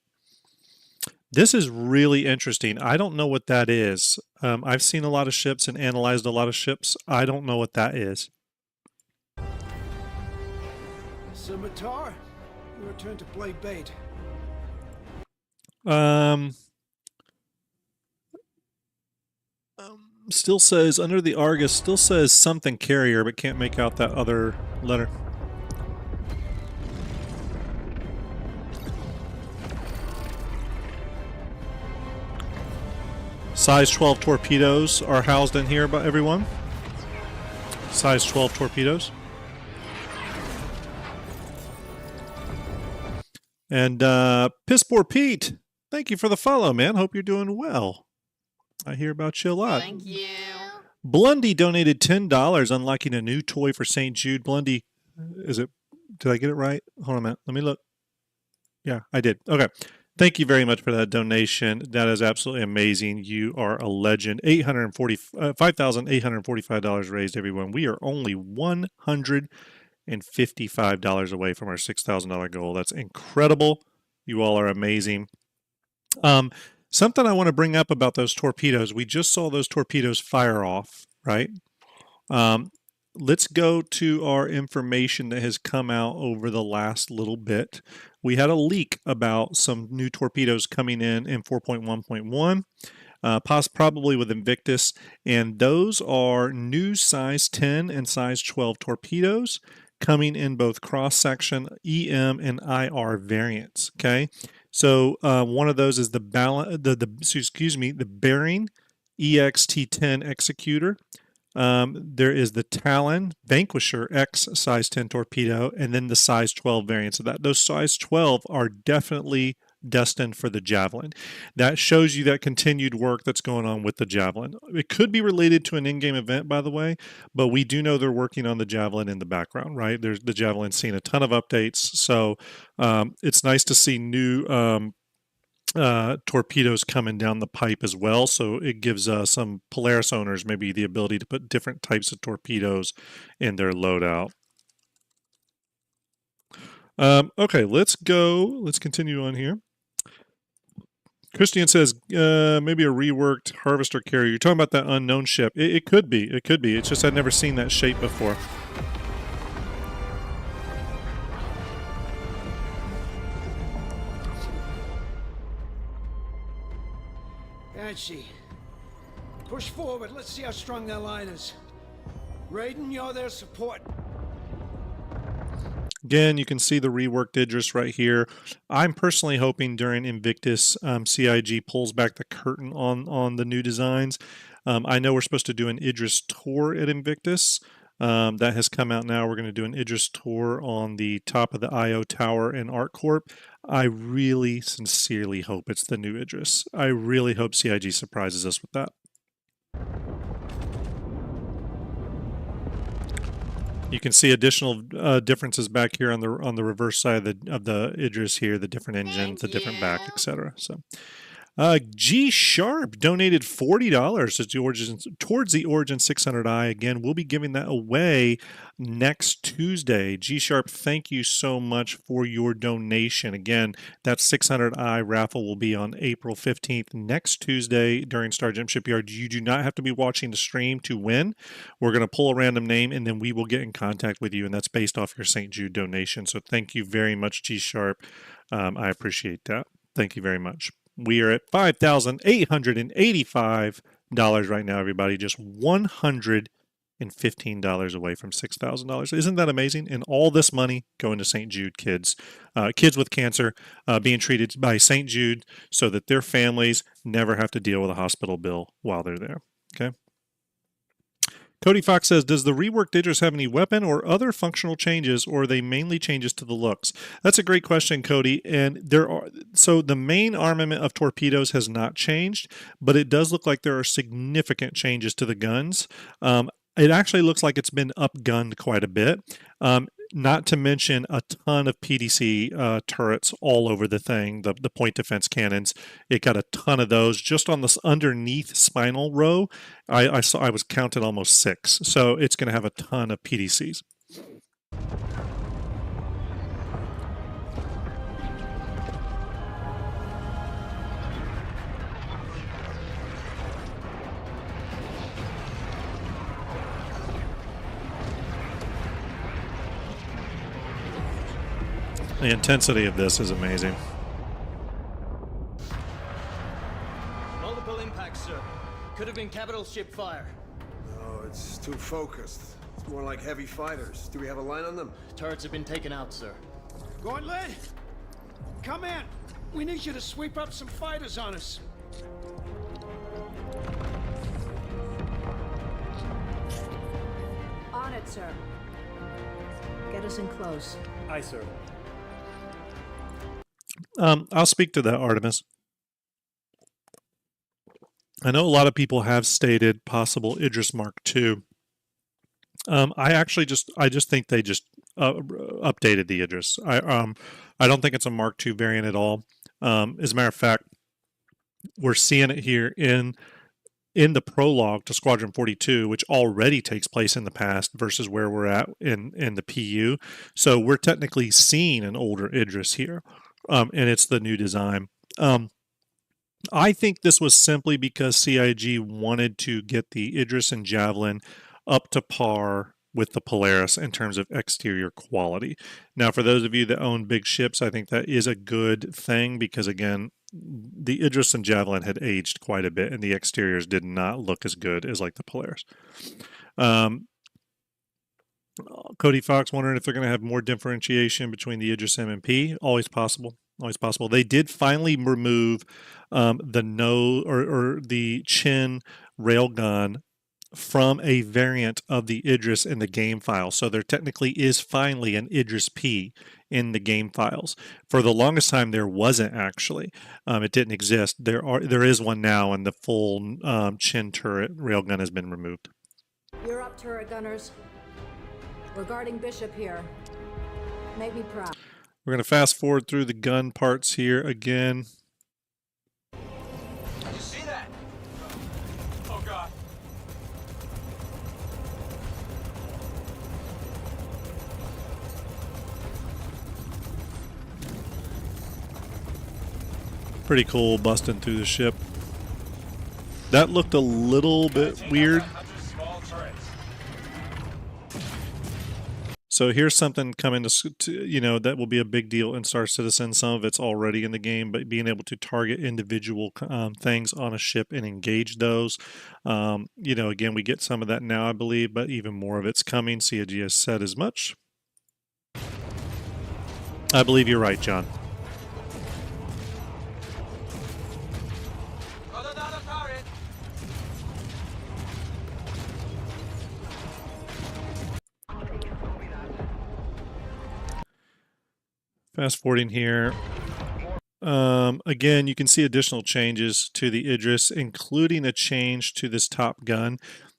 S1: This is really interesting. I don't know what that is. I've seen a lot of ships and analyzed a lot of ships. I don't know what that is.
S20: Scimitar, your turn to play bait.
S1: Still says, under the Argus, still says something carrier, but can't make out that other letter. Size 12 torpedoes are housed in here by everyone. Size 12 torpedoes. And Piss Poor Pete, thank you for the follow, man. Hope you're doing well. I hear about you a lot.
S8: Thank you.
S1: Blundy donated $10, unlocking a new toy for St. Jude. Blundy, is it? Did I get it right? Hold on a minute. Let me look. Yeah, I did. Okay. Thank you very much for that donation. That is absolutely amazing. You are a legend. $5,845 raised, everyone. We are only $155 away from our $6,000 goal. That's incredible. You all are amazing. Something I want to bring up about those torpedoes. We just saw those torpedoes fire off, right? Let's go to our information that has come out over the last little bit. We had a leak about some new torpedoes coming in 4.1.1, probably with Invictus, and those are new size 10 and size 12 torpedoes coming in both cross-section EM and IR variants. Okay, so one of those is the Bearing EXT-10 Executor. There is the Talon Vanquisher X size 10 torpedo, and then the size 12 variants of that. Those size 12 are definitely destined for the Javelin. That shows you that continued work that's going on with the Javelin. It could be related to an in-game event, by the way, but we do know they're working on the Javelin in the background, right? The Javelin's seen a ton of updates, so it's nice to see new torpedoes coming down the pipe as well, so it gives some Polaris owners maybe the ability to put different types of torpedoes in their loadout. Okay, let's continue on here. Christian says maybe a reworked harvester carrier. You're talking about that unknown ship. It could be. It's just I've never seen that shape before.
S20: Banshee, push forward. Let's see how strong their line is. Raiden, you're their support.
S1: Again, you can see the reworked Idris right here. I'm personally hoping during Invictus, CIG pulls back the curtain on the new designs. I know we're supposed to do an Idris tour at Invictus. That has come out now. We're going to do an Idris tour on the top of the IO Tower in ArcCorp. I really sincerely hope it's the new Idris. I really hope CIG surprises us with that. You can see additional differences back here on the reverse side of the Idris here, the different engines, the different back, etc. So, G Sharp donated $40 towards the Origin 600i. Again, we'll be giving that away next Tuesday. G Sharp, thank you so much for your donation. Again, that 600i raffle will be on April 15th, next Tuesday during Starjump Shipyard. You do not have to be watching the stream to win. We're going to pull a random name, and then we will get in contact with you, and that's based off your St. Jude donation. So thank you very much, G Sharp. I appreciate that. Thank you very much. We are at $5,885 right now, everybody. Just $115 away from $6,000. Isn't that amazing? And all this money going to St. Jude kids. Kids with cancer being treated by St. Jude so that their families never have to deal with a hospital bill while they're there. Okay. Cody Fox says, does the reworked Idris have any weapon or other functional changes, or are they mainly changes to the looks? That's a great question, Cody. And so the main armament of torpedoes has not changed, but it does look like there are significant changes to the guns. It actually looks like it's been upgunned quite a bit. Not to mention a ton of PDC turrets all over the thing, the point defense cannons. It got a ton of those just on this underneath spinal row. I was counted almost 6. So it's going to have a ton of PDCs. The intensity of this is amazing.
S8: Multiple impacts, sir. Could have been capital ship fire.
S21: No, it's too focused. It's more like heavy fighters. Do we have a line on them?
S8: Turrets have been taken out, sir.
S20: Gauntlet, come in. We need you to sweep up some fighters on us.
S11: On it, sir. Get us in close.
S2: Aye, sir.
S1: I'll speak to that, Artemis. I know a lot of people have stated possible Idris Mark II. I just think they just updated the Idris. I don't think it's a Mark II variant at all. As a matter of fact, we're seeing it here in the prologue to Squadron 42, which already takes place in the past versus where we're at in the PU. So we're technically seeing an older Idris here, and it's the new design. I think this was simply because CIG wanted to get the Idris and Javelin up to par with the Polaris in terms of exterior quality. Now, for those of you that own big ships, I think that is a good thing because, again, the Idris and Javelin had aged quite a bit and the exteriors did not look as good as like the Polaris. Cody Fox wondering if they're going to have more differentiation between the Idris M and P. Always possible. Always possible. They did finally remove the nose or the chin railgun from a variant of the Idris in the game file. So there technically is finally an Idris P in the game files. For the longest time, there wasn't actually. It didn't exist. There is one now, and the full chin turret railgun has been removed.
S11: You're up, turret gunners. Regarding Bishop here. Make me proud.
S1: We're going to fast forward through the gun parts here again.
S19: Did you see that? Oh, God.
S1: Pretty cool busting through the ship. That looked a little bit weird. So here's something coming to that will be a big deal in Star Citizen. Some of it's already in the game, but being able to target individual things on a ship and engage those. Again, we get some of that now, I believe, but even more of it's coming. CIG has said as much. I believe you're right, John. Fast forwarding here. Again, you can see additional changes to the Idris, including a change to this top gun.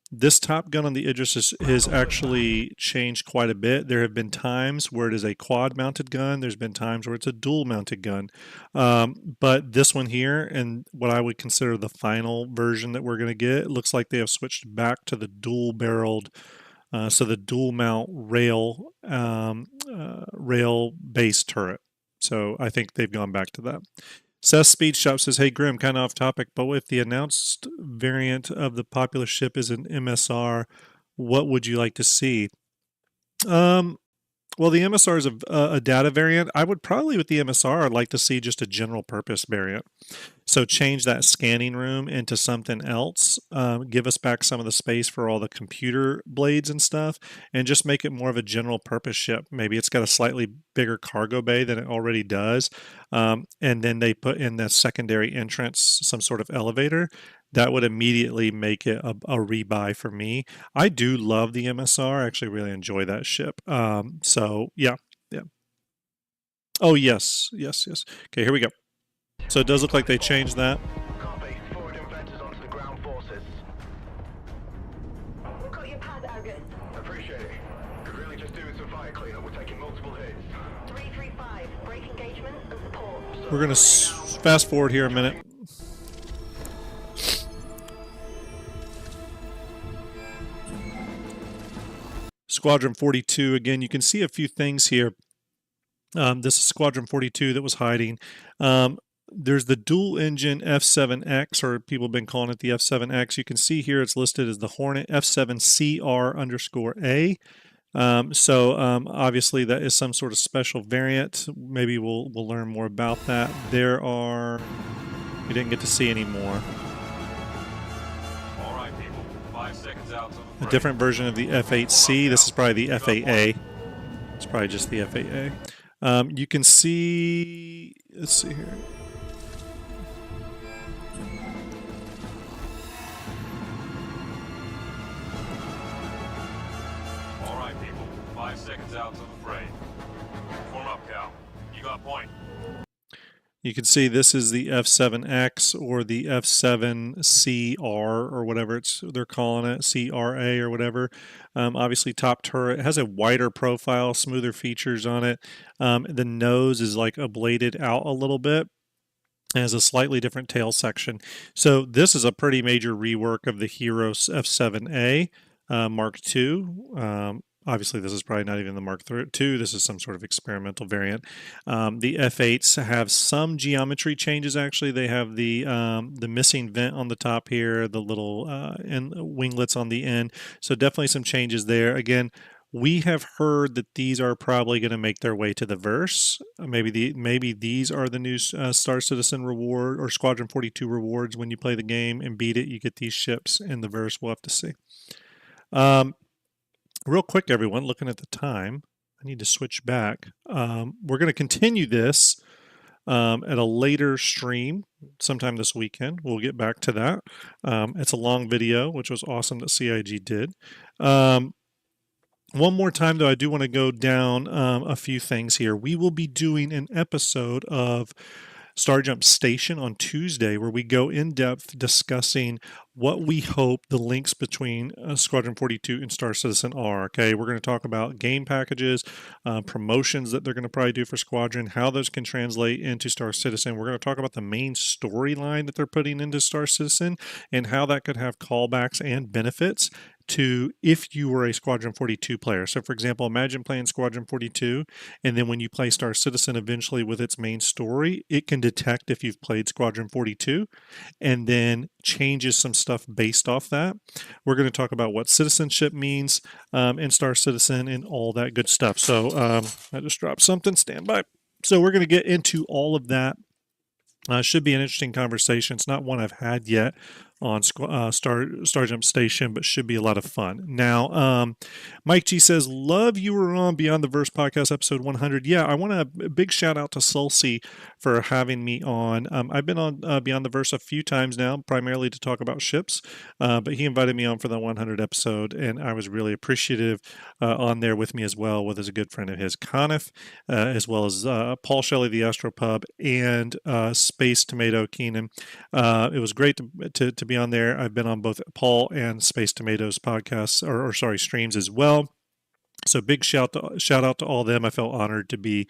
S1: This top gun on the Idris has actually changed quite a bit. There have been times where it is a quad-mounted gun. There's been times where it's a dual-mounted gun. But this one here, and what I would consider the final version that we're going to get, it looks like they have switched back to the dual-barreled, so the dual-mount rail-based turret. So I think they've gone back to that. Seth Speed Shop says, hey, Grim, kind of off topic, but if the announced variant of the popular ship is an MSR, what would you like to see? Well, the MSR is a data variant. I would probably, with the MSR, I'd like to see just a general purpose variant. So change that scanning room into something else. Give us back some of the space for all the computer blades and stuff, and just make it more of a general purpose ship. Maybe it's got a slightly bigger cargo bay than it already does. And then they put in the secondary entrance, some sort of elevator. That would immediately make it a rebuy for me. I do love the MSR. I actually really enjoy that ship. So yeah. Oh, yes. Okay, here we go. So it does look like they changed that.
S12: Copy. Forward inventors onto the ground forces.
S10: We've got your pad, Argus.
S12: Appreciate it. Could really just do with some fire cleanup. We're taking multiple hits.
S10: 335. Break engagement and support.
S1: We're going to fast forward here a minute. Squadron 42, again, you can see a few things here. This is Squadron 42 that was hiding. There's the dual engine F7X, or people have been calling it the F7X. You can see here it's listed as the Hornet F7CR_A. Obviously that is some sort of special variant. Maybe we'll learn more about that. We didn't get to see any more.
S9: All right, people. 5 seconds out to the
S1: A
S9: break.
S1: different version of the F8C. This is probably the FAA. It's probably just the FAA. You can see. Let's see here.
S9: All right, people. 5 seconds out to the fray. Form up, Cal. You got point.
S1: You can see this is the F7X or the F7CR or whatever they're calling it, CRA or whatever. Obviously, top turret. It has a wider profile, smoother features on it. The nose is like ablated out a little bit. It has a slightly different tail section. So this is a pretty major rework of the Hero F7A Mark II. Obviously, this is probably not even the Mark II. This is some sort of experimental variant. The F8s have some geometry changes. Actually, they have the missing vent on the top here, the little winglets on the end. So definitely some changes there. Again, we have heard that these are probably going to make their way to the verse. Maybe these are the new Star Citizen reward or Squadron 42 rewards. When you play the game and beat it, you get these ships in the verse. We'll have to see. Real quick, everyone, looking at the time, I need to switch back. We're going to continue this at a later stream sometime this weekend. We'll get back to that. It's a long video, which was awesome that CIG did. One more time, though, I do want to go down a few things here. We will be doing an episode of Starjump Station on Tuesday where we go in depth discussing what we hope the links between Squadron 42 and Star Citizen are. Okay, we're going to talk about game packages, promotions that they're going to probably do for Squadron, how those can translate into Star Citizen. We're going to talk about the main storyline that they're putting into Star Citizen and how that could have callbacks and benefits to if you were a Squadron 42 player. So for example, imagine playing Squadron 42 and then when you play Star Citizen eventually with its main story, it can detect if you've played Squadron 42 and then changes some stuff based off that. We're going to talk about what citizenship means in Star Citizen and all that good stuff. So I just dropped something, stand by. So we're going to get into all of that. Should be an interesting conversation. It's not one I've had yet on Starjump Station, but should be a lot of fun. Now, Mike G says, love you were on Beyond the Verse podcast episode 100. Yeah, I want a big shout out to Sulcy for having me on. I've been on Beyond the Verse a few times now, primarily to talk about ships, but he invited me on for the 100 episode, and I was really appreciative on there with me as well, with as a good friend of his, Conniff, as well as Paul Shelley, the Astropub, and Space Tomato Keenan. It was great to be on there. I've been on both Paul and Space Tomatoes podcasts, or sorry, streams as well. So big shout out to all of them. I felt honored to be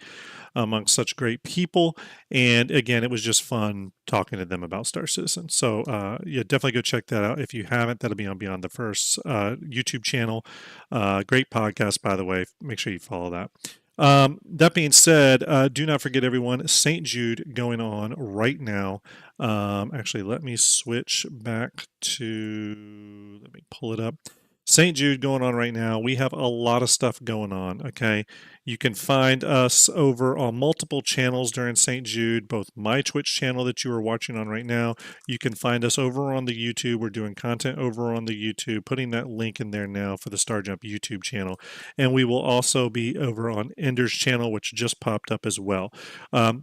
S1: amongst such great people. And again, it was just fun talking to them about Star Citizen. So yeah, definitely go check that out. If you haven't, that'll be on Beyond the Verse YouTube channel. Great podcast, by the way. Make sure you follow that. That being said, do not forget, everyone, St. Jude going on right now. Actually, let me switch back to, let me pull it up. St. Jude going on right now. We have a lot of stuff going on, okay? You can find us over on multiple channels during St. Jude, both my Twitch channel that you are watching on right now. You can find us over on the YouTube. We're doing content over on the YouTube, putting that link in there now for the Starjump YouTube channel. And we will also be over on Ender's channel, which just popped up as well.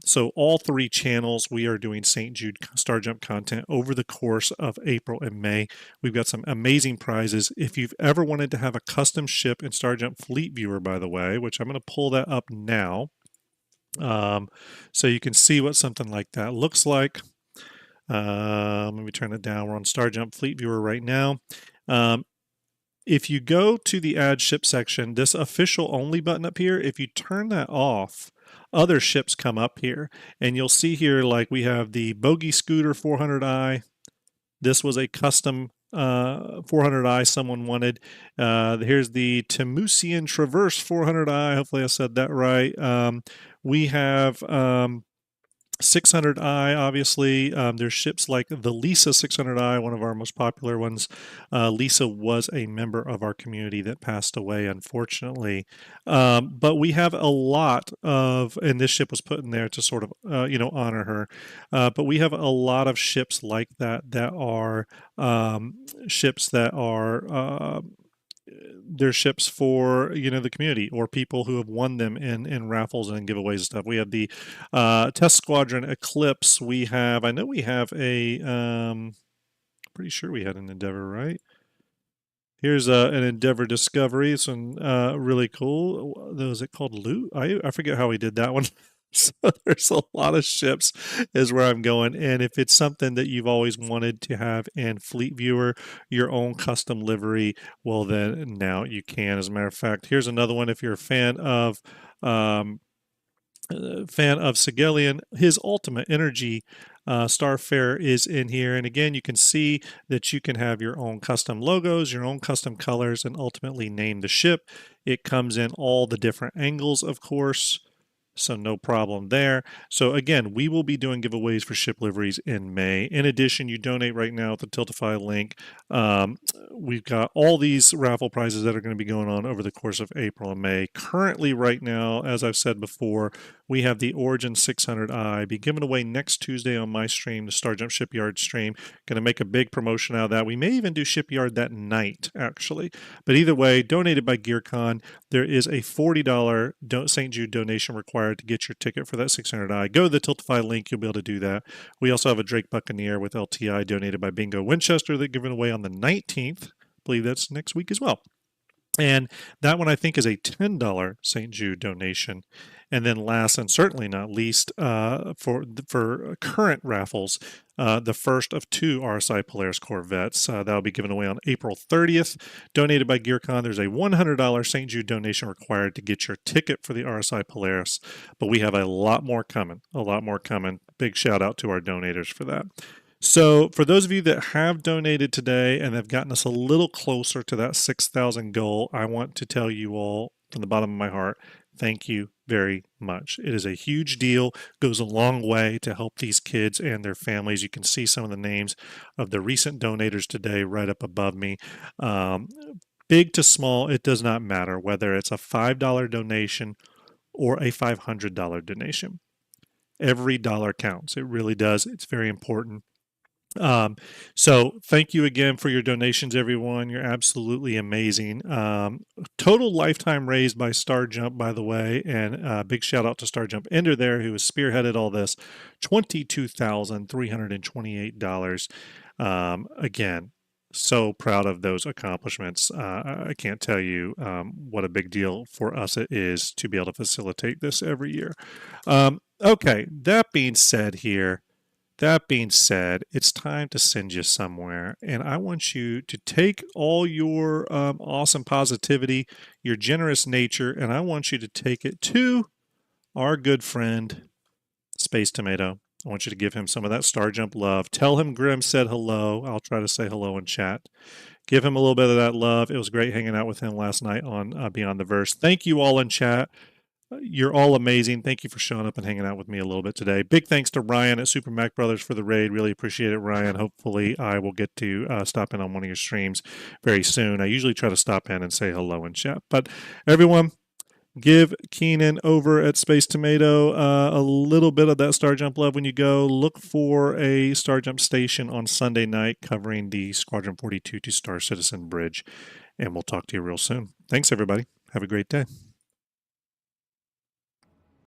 S1: So all three channels, we are doing St. Jude Starjump content over the course of April and May. We've got some amazing prizes. If you've ever wanted to have a custom ship in Starjump Fleet Viewer, by the way, which I'm going to pull that up now so you can see what something like that looks like. Let me turn it down. We're on Starjump Fleet Viewer right now. If you go to the add ship section, this official only button up here, if you turn that off, other ships come up here, and you'll see here, like, we have the Bogey Scooter 400i. This was a custom 400i someone wanted. Here's the Timusian Traverse 400i. Hopefully I said that right. We have 600i, obviously. There's ships like the Lisa 600i, one of our most popular ones. Lisa was a member of our community that passed away, unfortunately. But we have a lot of, and this ship was put in there to sort of, honor her. But we have a lot of ships like that are ships that are they're ships for the community or people who have won them in raffles and giveaways and stuff. We have the Test Squadron Eclipse. I know we have a pretty sure we had an Endeavor, right? Here's an Endeavor Discovery. It's really cool. Was it called Loot? I forget how we did that one. So there's a lot of ships is where I'm going. And if it's something that you've always wanted to have in Fleet Viewer, your own custom livery, well then now you can. As a matter of fact, here's another one. If you're a fan of Sigelian, his Ultimate Energy Starfarer is in here. And again, you can see that you can have your own custom logos, your own custom colors, and ultimately name the ship. It comes in all the different angles, of course. So no problem there. So again, we will be doing giveaways for ship liveries in May. In addition, you donate right now at the Tiltify link. We've got all these raffle prizes that are going to be going on over the course of April and May. Currently, right now, as I've said before, we have the Origin 600i be given away next Tuesday on my stream, the Starjump Shipyard stream. Going to make a big promotion out of that. We may even do Shipyard that night, actually. But either way, donated by GearCon, there is a $40 St. Jude donation required to get your ticket for that 600i. Go to the Tiltify link. You'll be able to do that. We also have a Drake Buccaneer with LTI donated by Bingo Winchester that given away on the 19th. I believe that's next week as well. And that one I think is a $10 St. Jude donation. And then last and certainly not least, for current raffles, the first of 2 RSI Polaris Corvettes. That will be given away on April 30th. Donated by GearCon. There's a $100 St. Jude donation required to get your ticket for the RSI Polaris. But we have a lot more coming. Big shout out to our donators for that. So for those of you that have donated today and have gotten us a little closer to that 6,000 goal, I want to tell you all from the bottom of my heart, thank you very much. It is a huge deal, goes a long way to help these kids and their families. You can see some of the names of the recent donators today right up above me. Big to small, it does not matter whether it's a $5 donation or a $500 donation. Every dollar counts. It really does. It's very important. So thank you again for your donations, everyone. You're absolutely amazing. Total lifetime raised by Starjump, by the way, and big shout out to Starjump Ender there, who has spearheaded all this, $22,328. Again, so proud of those accomplishments. I can't tell you what a big deal for us it is to be able to facilitate this every year. Okay, that being said, it's time to send you somewhere, and I want you to take all your awesome positivity, your generous nature, and I want you to take it to our good friend, Space Tomato. I want you to give him some of that Starjump love. Tell him Grim said hello. I'll try to say hello in chat. Give him a little bit of that love. It was great hanging out with him last night on Beyond the Verse. Thank you all in chat. You're all amazing. Thank you for showing up and hanging out with me a little bit today. Big thanks to Ryan at Super Mac Brothers for the raid. Really appreciate it, Ryan. Hopefully I will get to stop in on one of your streams very soon. I usually try to stop in and say hello and chat. But everyone, give Keenan over at Space Tomato a little bit of that Starjump love when you go. Look for a Starjump station on Sunday night covering the Squadron 42 to Star Citizen Bridge. And we'll talk to you real soon. Thanks, everybody. Have a great day.